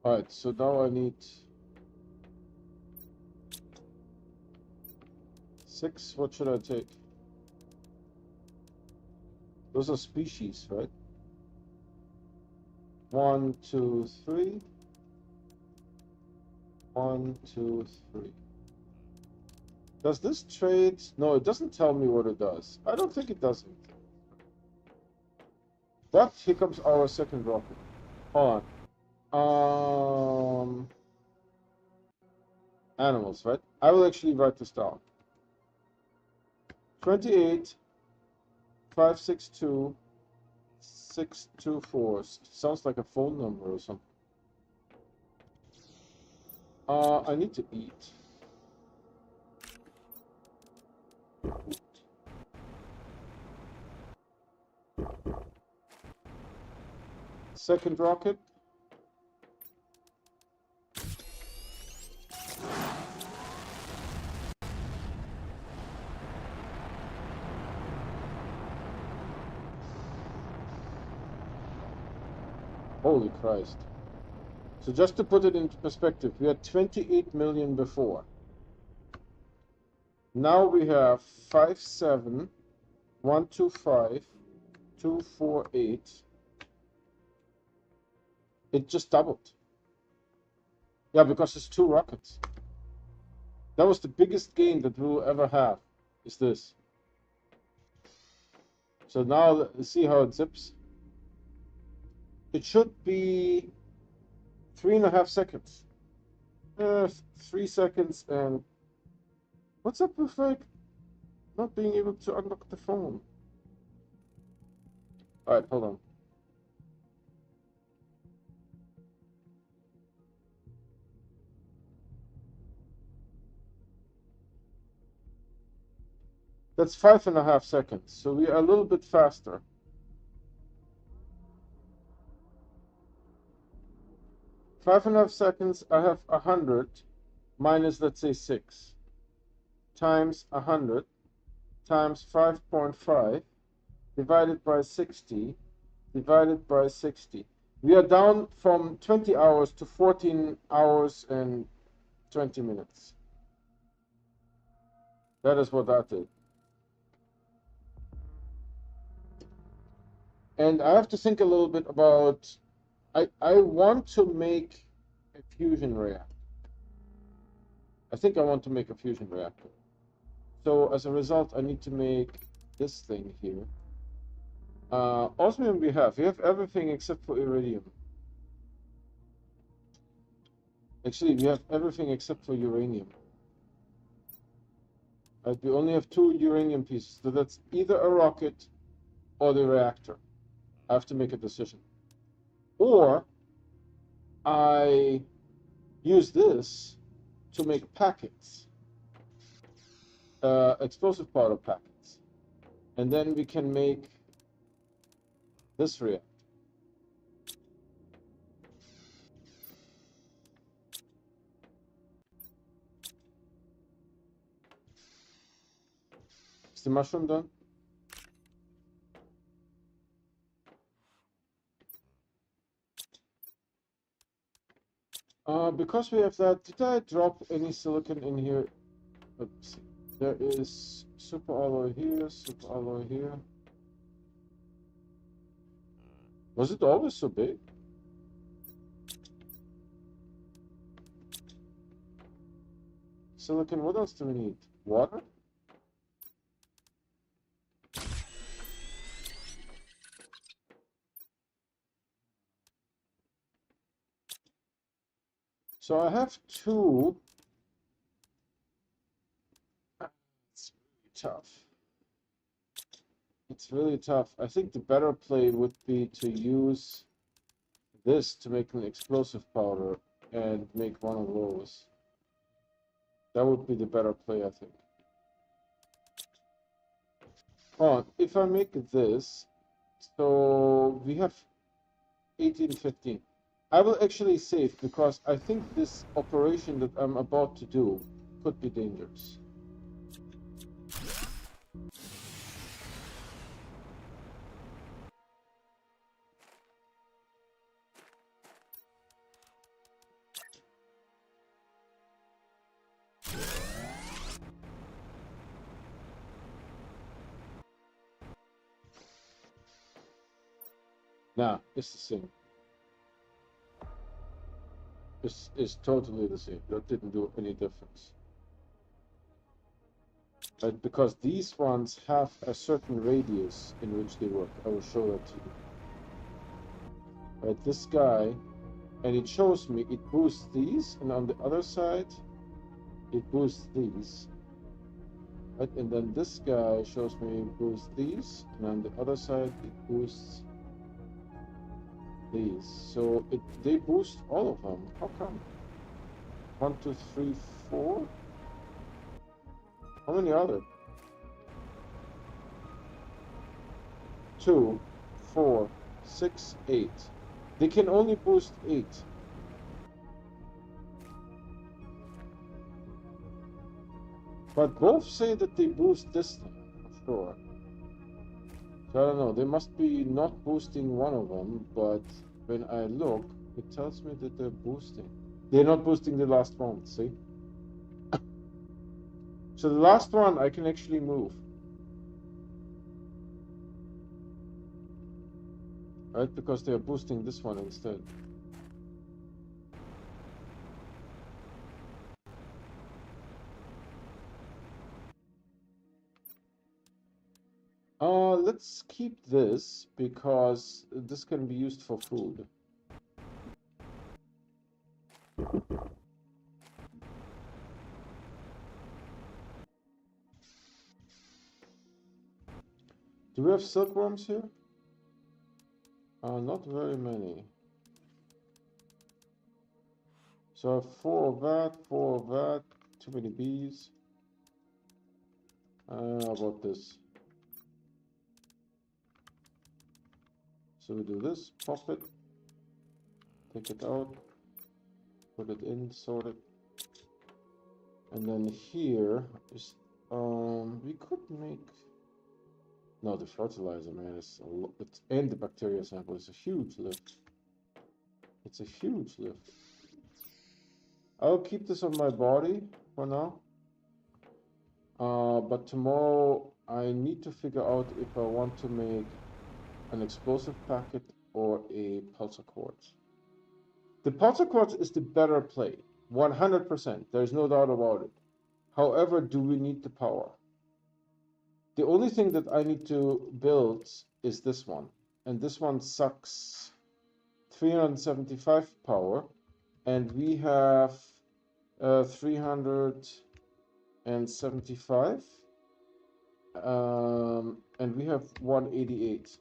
Alright, so now I need 6. What should I take? Those are species, right? 1, 2, 3. 1, 2, 3. Does this trade? No, it doesn't tell me what it does. I don't think it does anything. But here comes our second rocket. Hold on. Animals, right? I will actually write this down. 28 562 624. Sounds like a phone number or something. I need to eat. Second rocket. Holy Christ. So just to put it into perspective, we had 28 million before. Now we have 57 125 248. It just doubled. Yeah, because it's 2 rockets. That was the biggest gain that we'll ever have, is this. So now let's see how it zips. It should be 3.5 seconds. 3 seconds, and what's up with like not being able to unlock the phone? Alright, hold on. That's 5.5 seconds, so we are a little bit faster. 5.5 seconds, I have 100 minus, let's say, 6 times 100 times 5.5 divided by 60 divided by 60. We are down from 20 hours to 14 hours and 20 minutes. That is what that did. And I have to think a little bit about, I want to make a fusion reactor. I think I want to make a fusion reactor. So as a result, I need to make this thing here. Osmium we have everything except for iridium. Actually, we have everything except for uranium. Right, we only have 2 uranium pieces, so that's either a rocket or the reactor. I have to make a decision. Or I use this to make packets, explosive powder packets, and then we can make this reactor. Is the mushroom done? Because we have that, did I drop any silicon in here? Let's see. There is super alloy here, super alloy here. Was it always so big? Silicon, what else do we need? Water? So I have 2. It's really tough. It's really tough. I think the better play would be to use this to make an explosive powder and make one of those. That would be the better play, I think. Oh, if I make this, so we have 1815. I will actually save because I think this operation that I'm about to do could be dangerous. Nah, it's the same. It's totally the same. That didn't do any difference. But because these ones have a certain radius in which they work. I will show that to you. Right, this guy, and it shows me it boosts these, and on the other side, it boosts these. Right, and then this guy shows me it boosts these, and on the other side, it boosts these. So they boost all of them. How come? 1, 2, 3, 4. How many are there? 2, 4, 6, 8. They can only boost 8. But both say that they boost this thing, for sure. So I don't know, they must be not boosting one of them, but when I look, it tells me that they're boosting. They're not boosting the last one, see? So the last one I can actually move. Right, because they are boosting this one instead. Let's keep this because this can be used for food. Do we have silkworms here? Not very many. So I have 4 of that, 4 of that, too many bees. How about this? So we do this, pop it, take it out, put it in, sort it. And then here is, we could make, no, the fertilizer, man, is a lot, and the bacteria sample is a huge lift. It's a huge lift. I'll keep this on my body for now. But tomorrow I need to figure out if I want to make an explosive packet or a pulsar quartz. The pulsar quartz is the better play, 100%. There's no doubt about it. However, do we need the power? The only thing that I need to build is this one, and this one sucks 375 power, and we have 375, and we have 188.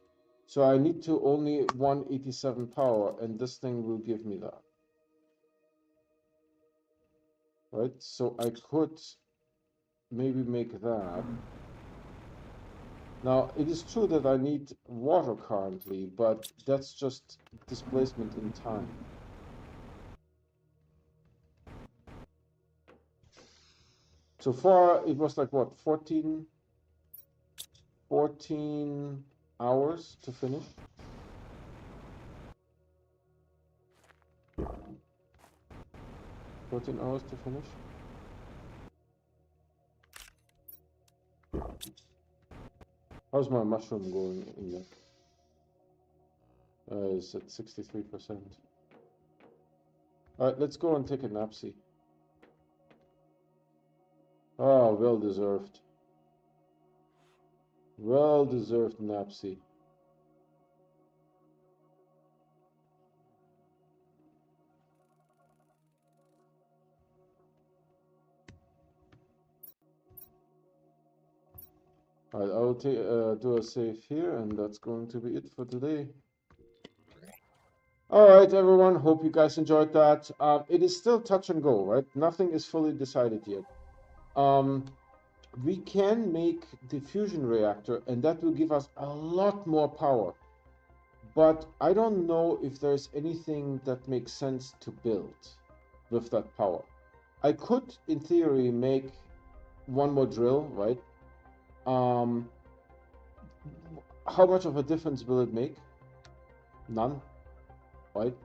So I need to only 187 power, and this thing will give me that. Right, so I could maybe make that. Now, it is true that I need water currently, but that's just displacement in time. So far, it was like, what, 14 hours to finish? $14 hours to finish? How's my mushroom going in there? It's at 63%. Alright, let's go and take a napsy. Oh, well deserved. Well deserved napsy. Alright, I'll do a save here, and that's going to be it for today. Alright, everyone, hope you guys enjoyed that. It is still touch and go, right? Nothing is fully decided yet. We can make the fusion reactor, and that will give us a lot more power. But I don't know if there's anything that makes sense to build with that power. I could, in theory, make one more drill, right? How much of a difference will it make? None, right?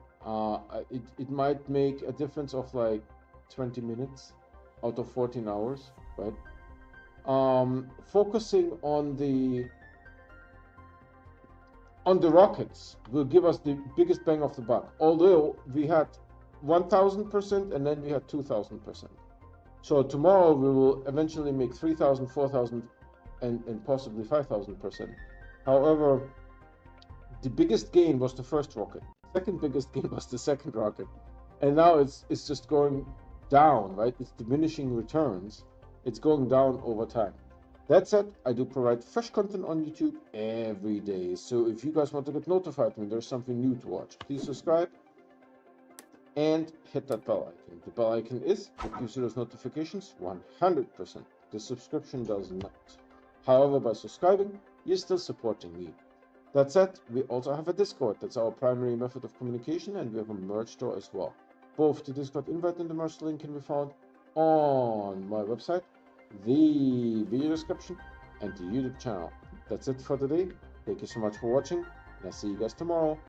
It might make a difference of like 20 minutes out of 14 hours, right? Focusing on the rockets will give us the biggest bang of the buck. Although we had 1000% and then we had 2000%. So tomorrow we will eventually make 3000, 4000, and possibly 5000%. However, the biggest gain was the first rocket. Second biggest gain was the second rocket, and now it's just going down, right? It's diminishing returns. It's going down over time. That said, I do provide fresh content on YouTube every day. So if you guys want to get notified when there's something new to watch, please subscribe and hit that bell icon. The bell icon is what gives you those notifications 100%. The subscription does not. However, by subscribing, you're still supporting me. That said, we also have a Discord. That's our primary method of communication, and we have a merch store as well. Both the Discord invite and the merch link can be found on my website, the video description, and the YouTube channel. That's it for today. Thank you so much for watching, and I'll see you guys tomorrow.